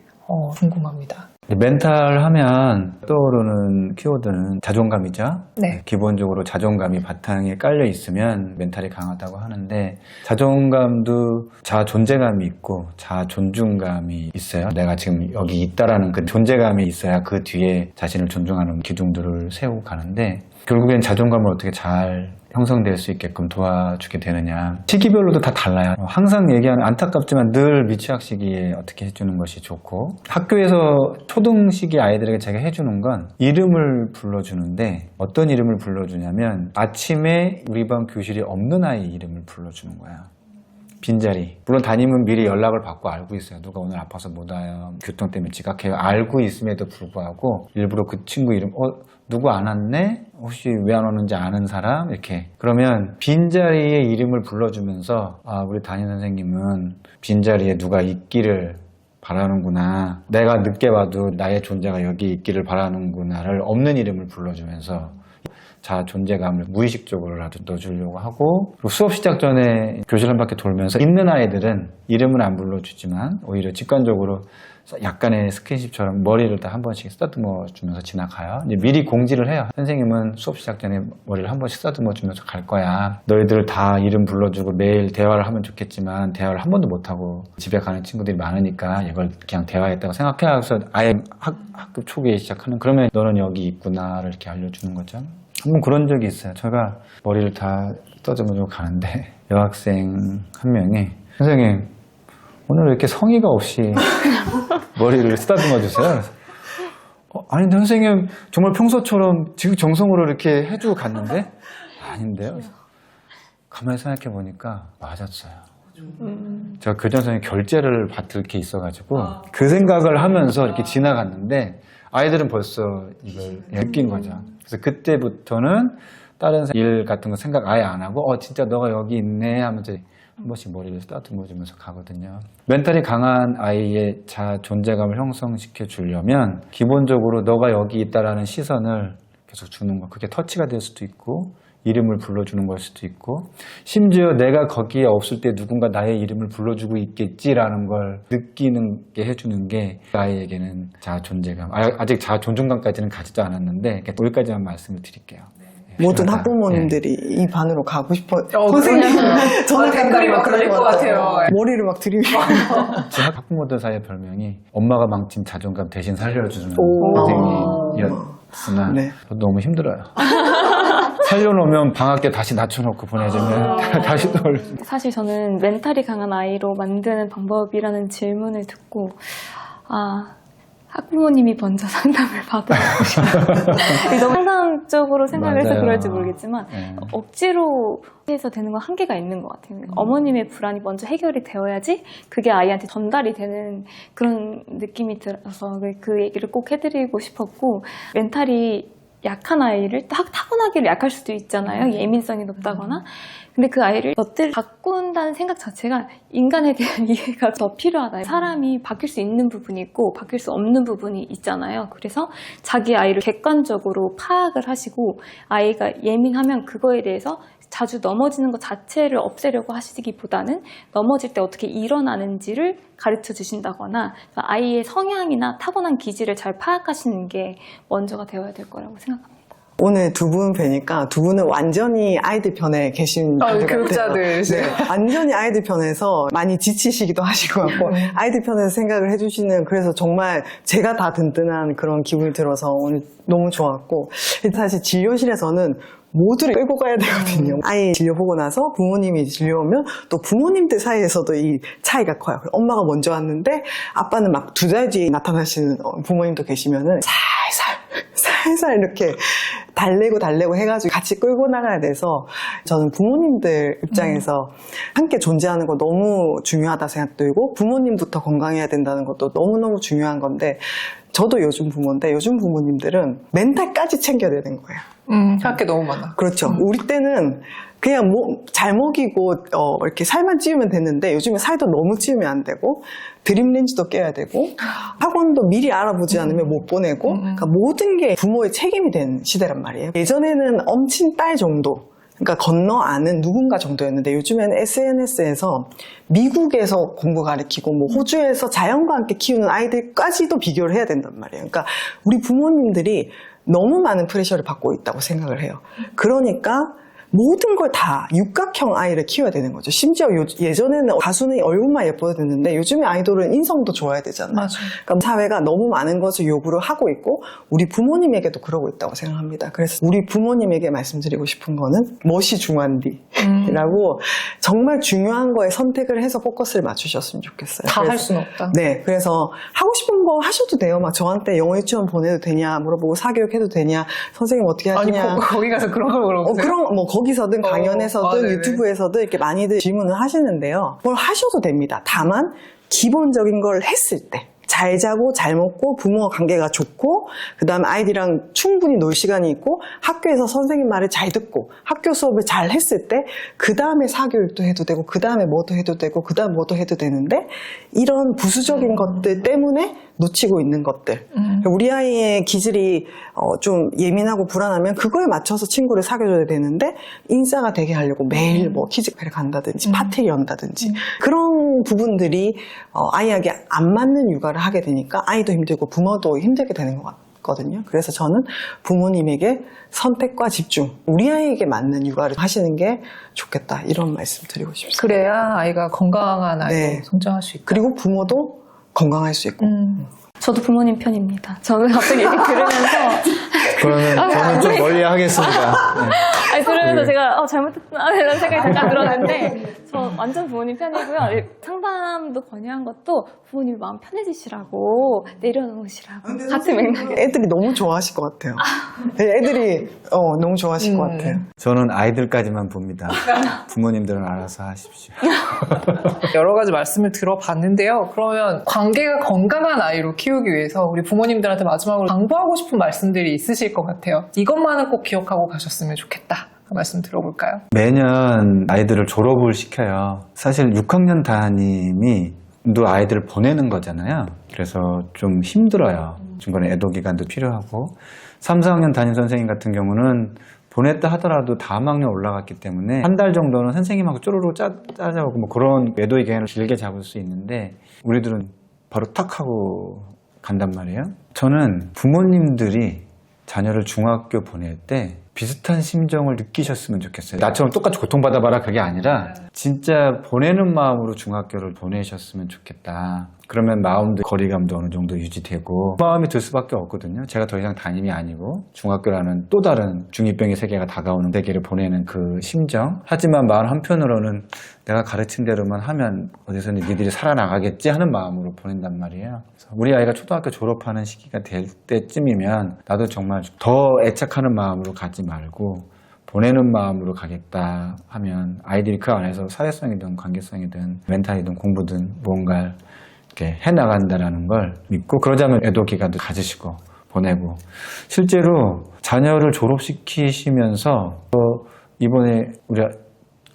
궁금합니다. 멘탈 하면 떠오르는 키워드는 자존감이죠. 네. 기본적으로 자존감이 바탕에 깔려 있으면 멘탈이 강하다고 하는데 자존감도 자아 존재감이 있고 자아 존중감이 있어요. 내가 지금 여기 있다라는 그 존재감이 있어야 그 뒤에 자신을 존중하는 기둥들을 세우고 가는데 결국엔 자존감을 어떻게 잘 형성될 수 있게끔 도와주게 되느냐. 시기별로도 다 달라요. 항상 얘기하는 안타깝지만 늘 미취학 시기에 어떻게 해주는 것이 좋고 학교에서 초등 시기 아이들에게 제가 해주는 건 이름을 불러주는데 어떤 이름을 불러주냐면 아침에 우리 반 교실이 없는 아이 이름을 불러주는 거야. 빈자리. 물론 담임은 미리 연락을 받고 알고 있어요. 누가 오늘 아파서 못 와요. 교통 때문에 지각해요. 알고 있음에도 불구하고 일부러 그 친구 이름 누구 안 왔네? 혹시 왜 안 오는지 아는 사람? 이렇게. 그러면 빈자리에 이름을 불러주면서 우리 담임 선생님은 빈자리에 누가 있기를 바라는구나. 내가 늦게 와도 나의 존재가 여기 있기를 바라는구나를 없는 이름을 불러주면서 자아 존재감을 무의식적으로라도 넣어주려고 하고 그리고 수업 시작 전에 교실 한 바퀴 돌면서 있는 아이들은 이름은 안 불러주지만 오히려 직관적으로 약간의 스킨십처럼 머리를 다 한 번씩 쓰다듬어 주면서 지나가요. 이제 미리 공지를 해요. 선생님은 수업 시작 전에 머리를 한 번씩 쓰다듬어 주면서 갈 거야. 너희들 다 이름 불러주고 매일 대화를 하면 좋겠지만 대화를 한 번도 못하고 집에 가는 친구들이 많으니까 이걸 그냥 대화했다고 생각해. 그래서 아예 학급 초기에 시작하는 그러면 너는 여기 있구나를 이렇게 알려주는 거죠. 한번 그런 적이 있어요. 제가 머리를 다 떠듬어주고 가는데 여학생 한 명이 선생님 오늘 왜 이렇게 성의가 없이 머리를 쓰다듬어 주세요? 아니 선생님 정말 평소처럼 지금 정성으로 이렇게 해주고 갔는데 아닌데요. 가만히 생각해 보니까 맞았어요. 제가 교장 선생님 결제를 받을 게 있어가지고 그 생각을 하면서 이렇게 지나갔는데 아이들은 벌써 이걸 느낀 거죠. 그래서 그때부터는 다른 일 같은 거 생각 아예 안 하고 진짜 너가 여기 있네 하면서 한 번씩 머리를 쓰다듬어 주면서 가거든요. 멘탈이 강한 아이의 자아 존재감을 형성시켜 주려면 기본적으로 너가 여기 있다라는 시선을 계속 주는 거. 그게 터치가 될 수도 있고 이름을 불러주는 걸 수도 있고 심지어 내가 거기에 없을 때 누군가 나의 이름을 불러주고 있겠지라는 걸 느끼는 게 해주는 게 아이에게는 자아 존재감. 아직 자아 존중감까지는 가지도 않았는데 여기까지만 말씀을 드릴게요. 모든 필요하다. 학부모님들이 이 반으로 가고 싶어. 선생님, 저는 댓글이 막 그럴 것 같아요. 머리를 막 들이밀고. 지금 학부모들 사이의 별명이 엄마가 망친 자존감 대신 살려주는 오. 선생님이었으나 네. 저도 너무 힘들어요. 살려놓으면 방학 때 다시 낮춰놓고 보내주면 다시 또 사실 저는 멘탈이 강한 아이로 만드는 방법이라는 질문을 듣고 학부모님이 먼저 상담을 받아보고 싶어요. 너무 상담적으로 생각을 해서 맞아요. 그럴지 모르겠지만 네. 억지로 해서 되는 건 한계가 있는 것 같아요. 어머님의 불안이 먼저 해결이 되어야지 그게 아이한테 전달이 되는 그런 느낌이 들어서 그 얘기를 꼭 해드리고 싶었고 멘탈이 약한 아이를 타고나기로 약할 수도 있잖아요. 예민성이 높다거나. 근데 그 아이를 멋들 바꾼다는 생각 자체가 인간에 대한 이해가 더 필요하다. 사람이 바뀔 수 있는 부분이 있고 바뀔 수 없는 부분이 있잖아요. 그래서 자기 아이를 객관적으로 파악을 하시고 아이가 예민하면 그거에 대해서 자주 넘어지는 것 자체를 없애려고 하시기보다는 넘어질 때 어떻게 일어나는지를 가르쳐 주신다거나 아이의 성향이나 타고난 기질을 잘 파악하시는 게 먼저가 되어야 될 거라고 생각합니다. 오늘 두 분 뵈니까 두 분은 완전히 아이들 편에 계신 분들 교육자들. 같아요. 네, 완전히 아이들 편에서 많이 지치시기도 하시고 같고 아이들 편에서 생각을 해주시는 그래서 정말 제가 다 든든한 그런 기분이 들어서 오늘 너무 좋았고 사실 진료실에서는 모두를 끌고 가야 되거든요. 아이 진료보고 나서 부모님이 진료오면 또 부모님들 사이에서도 이 차이가 커요. 엄마가 먼저 왔는데 아빠는 막 2달 뒤에 나타나시는 부모님도 계시면은 살살 이렇게 달래고 해가지고 같이 끌고 나가야 돼서 저는 부모님들 입장에서 함께 존재하는 거 너무 중요하다 생각들고 부모님부터 건강해야 된다는 것도 너무너무 중요한 건데 저도 요즘 부모인데 요즘 부모님들은 멘탈까지 챙겨야 되는 거예요. 할 게 너무 많아. 그렇죠. 우리 때는 그냥 잘 먹이고 이렇게 살만 찌우면 됐는데 요즘에 살도 너무 찌우면 안 되고 드림렌즈도 깨야 되고 학원도 미리 알아보지 않으면 못 보내고 그러니까 모든 게 부모의 책임이 된 시대란 말이에요. 예전에는 엄친 딸 정도 그러니까 건너 아는 누군가 정도였는데 요즘에는 SNS에서 미국에서 공부 가르치고 뭐 호주에서 자연과 함께 키우는 아이들까지도 비교를 해야 된단 말이에요. 그러니까 우리 부모님들이 너무 많은 프레셔를 받고 있다고 생각을 해요. 그러니까 모든 걸 다 육각형 아이를 키워야 되는 거죠. 심지어 예전에는 가수는 얼굴만 예뻐야 됐는데 요즘에 아이돌은 인성도 좋아야 되잖아요. 맞아요. 그러니까 사회가 너무 많은 것을 요구를 하고 있고 우리 부모님에게도 그러고 있다고 생각합니다. 그래서 우리 부모님에게 말씀드리고 싶은 거는 멋이 중요한디라고 정말 중요한 거에 선택을 해서 포커스를 맞추셨으면 좋겠어요. 다 할 그래서 수는 없다. 네, 그래서 하고 싶은 거 하셔도 돼요. 막 저한테 영어 유치원 보내도 되냐 물어보고 사교육 해도 되냐 선생님 어떻게 아니 하시냐 거기 가서 그런 걸 물어보세요. 그런 뭐 거기서든 강연에서든 네네. 유튜브에서든 이렇게 많이들 질문을 하시는데요. 뭘 하셔도 됩니다. 다만 기본적인 걸 했을 때 잘 자고 잘 먹고 부모 관계가 좋고 그 다음에 아이들이랑 충분히 놀 시간이 있고 학교에서 선생님 말을 잘 듣고 학교 수업을 잘 했을 때 그 다음에 사교육도 해도 되고 그 다음에 뭐도 해도 되고 그 다음 뭐도 해도 되는데 이런 부수적인 것들 때문에 놓치고 있는 것들 우리 아이의 기질이 좀 예민하고 불안하면 그거에 맞춰서 친구를 사귀어줘야 되는데 인싸가 되게 하려고 매일 뭐 키즈카페를 간다든지 파티를 연다든지 그런 부분들이 아이에게 안 맞는 육아를 하게 되니까 아이도 힘들고 부모도 힘들게 되는 것 같거든요. 그래서 저는 부모님에게 선택과 집중, 우리 아이에게 맞는 육아를 하시는 게 좋겠다 이런 말씀 드리고 싶습니다. 그래야 아이가 건강한 아이로 네. 성장할 수 있다. 그리고 부모도 건강할 수 있고 저도 부모님 편입니다. 저는 갑자기 얘기 들으면서 그러면 저는 좀 멀리 하겠습니다. 네. 들으면서 네. 제가 잘못했구나 이런 생각이 잠깐 들었는데 저 완전 부모님 편이고요. 상담도 권유한 것도 부모님이 마음 편해지시라고 내려놓으시라고 같은 맥락에 애들이 너무 좋아하실 것 같아요. 애들이 너무 좋아하실 것 같아요. 저는 아이들까지만 봅니다. 부모님들은 알아서 하십시오. 여러 가지 말씀을 들어봤는데요. 그러면 관계가 건강한 아이로 키우기 위해서 우리 부모님들한테 마지막으로 당부하고 싶은 말씀들이 있으실 것 같아요. 이것만은 꼭 기억하고 가셨으면 좋겠다. 그 말씀 들어볼까요? 매년 아이들을 졸업을 시켜요. 사실 6학년 담임이 또 아이들을 보내는 거잖아요. 그래서 좀 힘들어요. 중간에 애도 기간도 필요하고 3, 4학년 담임 선생님 같은 경우는 보냈다 하더라도 다음 학년 올라갔기 때문에 한 달 정도는 선생님하고 쪼르르 짜자고 뭐 그런 애도의 기간을 길게 잡을 수 있는데 우리들은 바로 탁 하고 간단 말이에요. 저는 부모님들이 자녀를 중학교 보낼 때 비슷한 심정을 느끼셨으면 좋겠어요. 나처럼 똑같이 고통받아봐라 그게 아니라 진짜 보내는 마음으로 중학교를 보내셨으면 좋겠다. 그러면 마음도 거리감도 어느 정도 유지되고 마음이 들 수밖에 없거든요. 제가 더 이상 담임이 아니고 중학교라는 또 다른 중2병의 세계가 다가오는 세계를 보내는 그 심정. 하지만 마음 한편으로는 내가 가르친 대로만 하면 어디서는 니들이 살아나가겠지 하는 마음으로 보낸단 말이에요. 그래서 우리 아이가 초등학교 졸업하는 시기가 될 때쯤이면 나도 정말 더 애착하는 마음으로 가지 말고 보내는 마음으로 가겠다 하면 아이들이 그 안에서 사회성이든 관계성이든 멘탈이든 공부든 무언가를 이렇게 해나간다라는 걸 믿고 그러자면 애도 기간도 가지시고 보내고 실제로 자녀를 졸업시키시면서 이번에 우리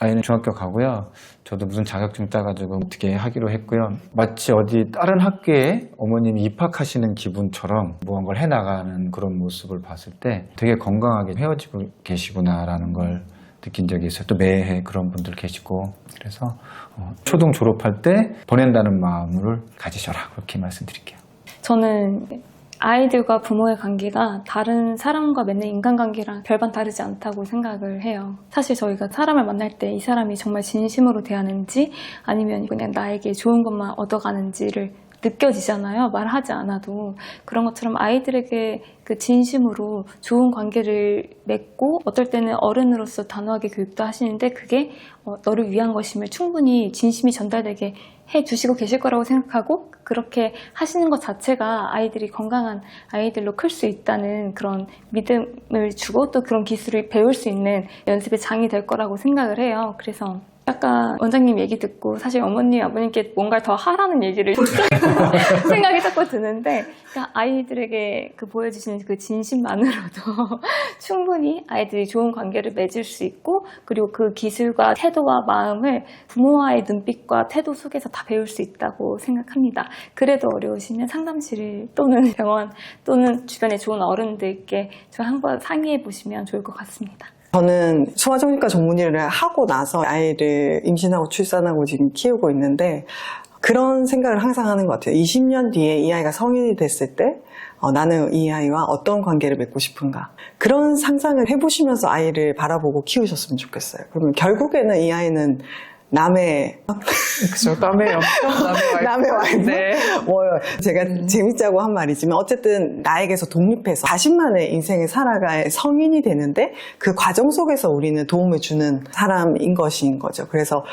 아이는 중학교 가고요. 저도 무슨 자격증 따가지고 어떻게 하기로 했고요. 마치 어디 다른 학교에 어머님이 입학하시는 기분처럼 무언가를 해나가는 그런 모습을 봤을 때 되게 건강하게 헤어지고 계시구나라는 걸 느낀 적이 있어요. 또 매해 그런 분들 계시고 그래서 초등 졸업할 때 보낸다는 마음을 가지셔라 그렇게 말씀드릴게요. 저는 아이들과 부모의 관계가 다른 사람과 맺는 인간관계랑 별반 다르지 않다고 생각을 해요. 사실 저희가 사람을 만날 때 이 사람이 정말 진심으로 대하는지 아니면 그냥 나에게 좋은 것만 얻어가는지를 느껴지잖아요. 말하지 않아도. 그런 것처럼 아이들에게 그 진심으로 좋은 관계를 맺고 어떨 때는 어른으로서 단호하게 교육도 하시는데 그게 너를 위한 것임을 충분히 진심이 전달되게 해주시고 계실 거라고 생각하고 그렇게 하시는 것 자체가 아이들이 건강한 아이들로 클 수 있다는 그런 믿음을 주고 또 그런 기술을 배울 수 있는 연습의 장이 될 거라고 생각을 해요. 그래서 아까 원장님 얘기 듣고 사실 어머님, 아버님께 뭔가를 더 하라는 얘기를 생각이 자꾸 드는데 그러니까 아이들에게 그 보여주시는 그 진심만으로도 충분히 아이들이 좋은 관계를 맺을 수 있고 그리고 그 기술과 태도와 마음을 부모와의 눈빛과 태도 속에서 다 배울 수 있다고 생각합니다. 그래도 어려우시면 상담실 또는 병원 또는 주변에 좋은 어른들께 좀 한번 상의해 보시면 좋을 것 같습니다. 저는 소아정신과 전문의를 하고 나서 아이를 임신하고 출산하고 지금 키우고 있는데 그런 생각을 항상 하는 것 같아요. 20년 뒤에 이 아이가 성인이 됐을 때 나는 이 아이와 어떤 관계를 맺고 싶은가 그런 상상을 해보시면서 아이를 바라보고 키우셨으면 좋겠어요. 그러면 결국에는 이 아이는 남의 그죠. 남의 와이프. 남의 와이프? 네. 제가 재밌자고 한 말이지만 어쨌든 나에게서 독립해서 자신만의 인생을 살아갈 성인이 되는데 그 과정 속에서 우리는 도움을 주는 사람인 것인 거죠. 그래서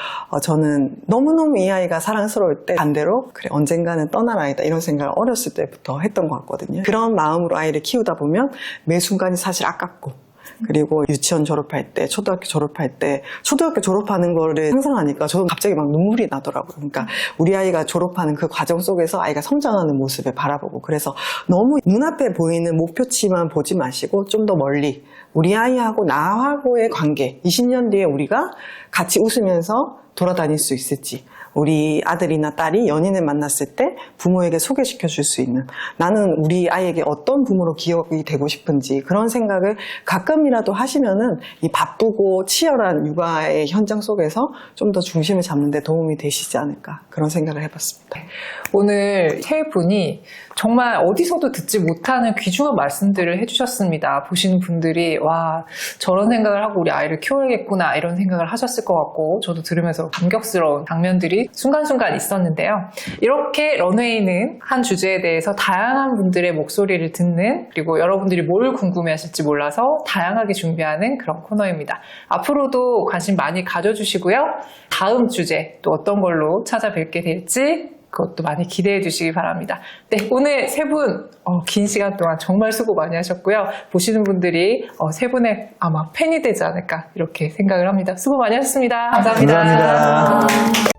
저는 너무너무 이 아이가 사랑스러울 때 반대로 그래 언젠가는 떠날 아이다 이런 생각을 어렸을 때부터 했던 것 같거든요. 그런 마음으로 아이를 키우다 보면 매 순간이 사실 아깝고 그리고 유치원 졸업할 때, 초등학교 졸업할 때, 초등학교 졸업하는 거를 상상하니까 저는 갑자기 막 눈물이 나더라고요. 그러니까 우리 아이가 졸업하는 그 과정 속에서 아이가 성장하는 모습을 바라보고 그래서 너무 눈앞에 보이는 목표치만 보지 마시고 좀 더 멀리 우리 아이하고 나하고의 관계, 20년 뒤에 우리가 같이 웃으면서 돌아다닐 수 있을지 우리 아들이나 딸이 연인을 만났을 때 부모에게 소개시켜 줄 수 있는 나는 우리 아이에게 어떤 부모로 기억이 되고 싶은지 그런 생각을 가끔이라도 하시면은 이 바쁘고 치열한 육아의 현장 속에서 좀 더 중심을 잡는 데 도움이 되시지 않을까 그런 생각을 해봤습니다. 오늘 세 분이 정말 어디서도 듣지 못하는 귀중한 말씀들을 해주셨습니다. 보시는 분들이 와 저런 생각을 하고 우리 아이를 키워야겠구나 이런 생각을 하셨을 것 같고 저도 들으면서 감격스러운 장면들이 순간순간 있었는데요. 이렇게 런웨이는 한 주제에 대해서 다양한 분들의 목소리를 듣는 그리고 여러분들이 뭘 궁금해하실지 몰라서 다양하게 준비하는 그런 코너입니다. 앞으로도 관심 많이 가져주시고요. 다음 주제 또 어떤 걸로 찾아뵐게 될지 그것도 많이 기대해 주시기 바랍니다. 네, 오늘 세 분 긴 시간 동안 정말 수고 많이 하셨고요. 보시는 분들이 세 분의 아마 팬이 되지 않을까 이렇게 생각을 합니다. 수고 많이 하셨습니다. 감사합니다. 감사합니다.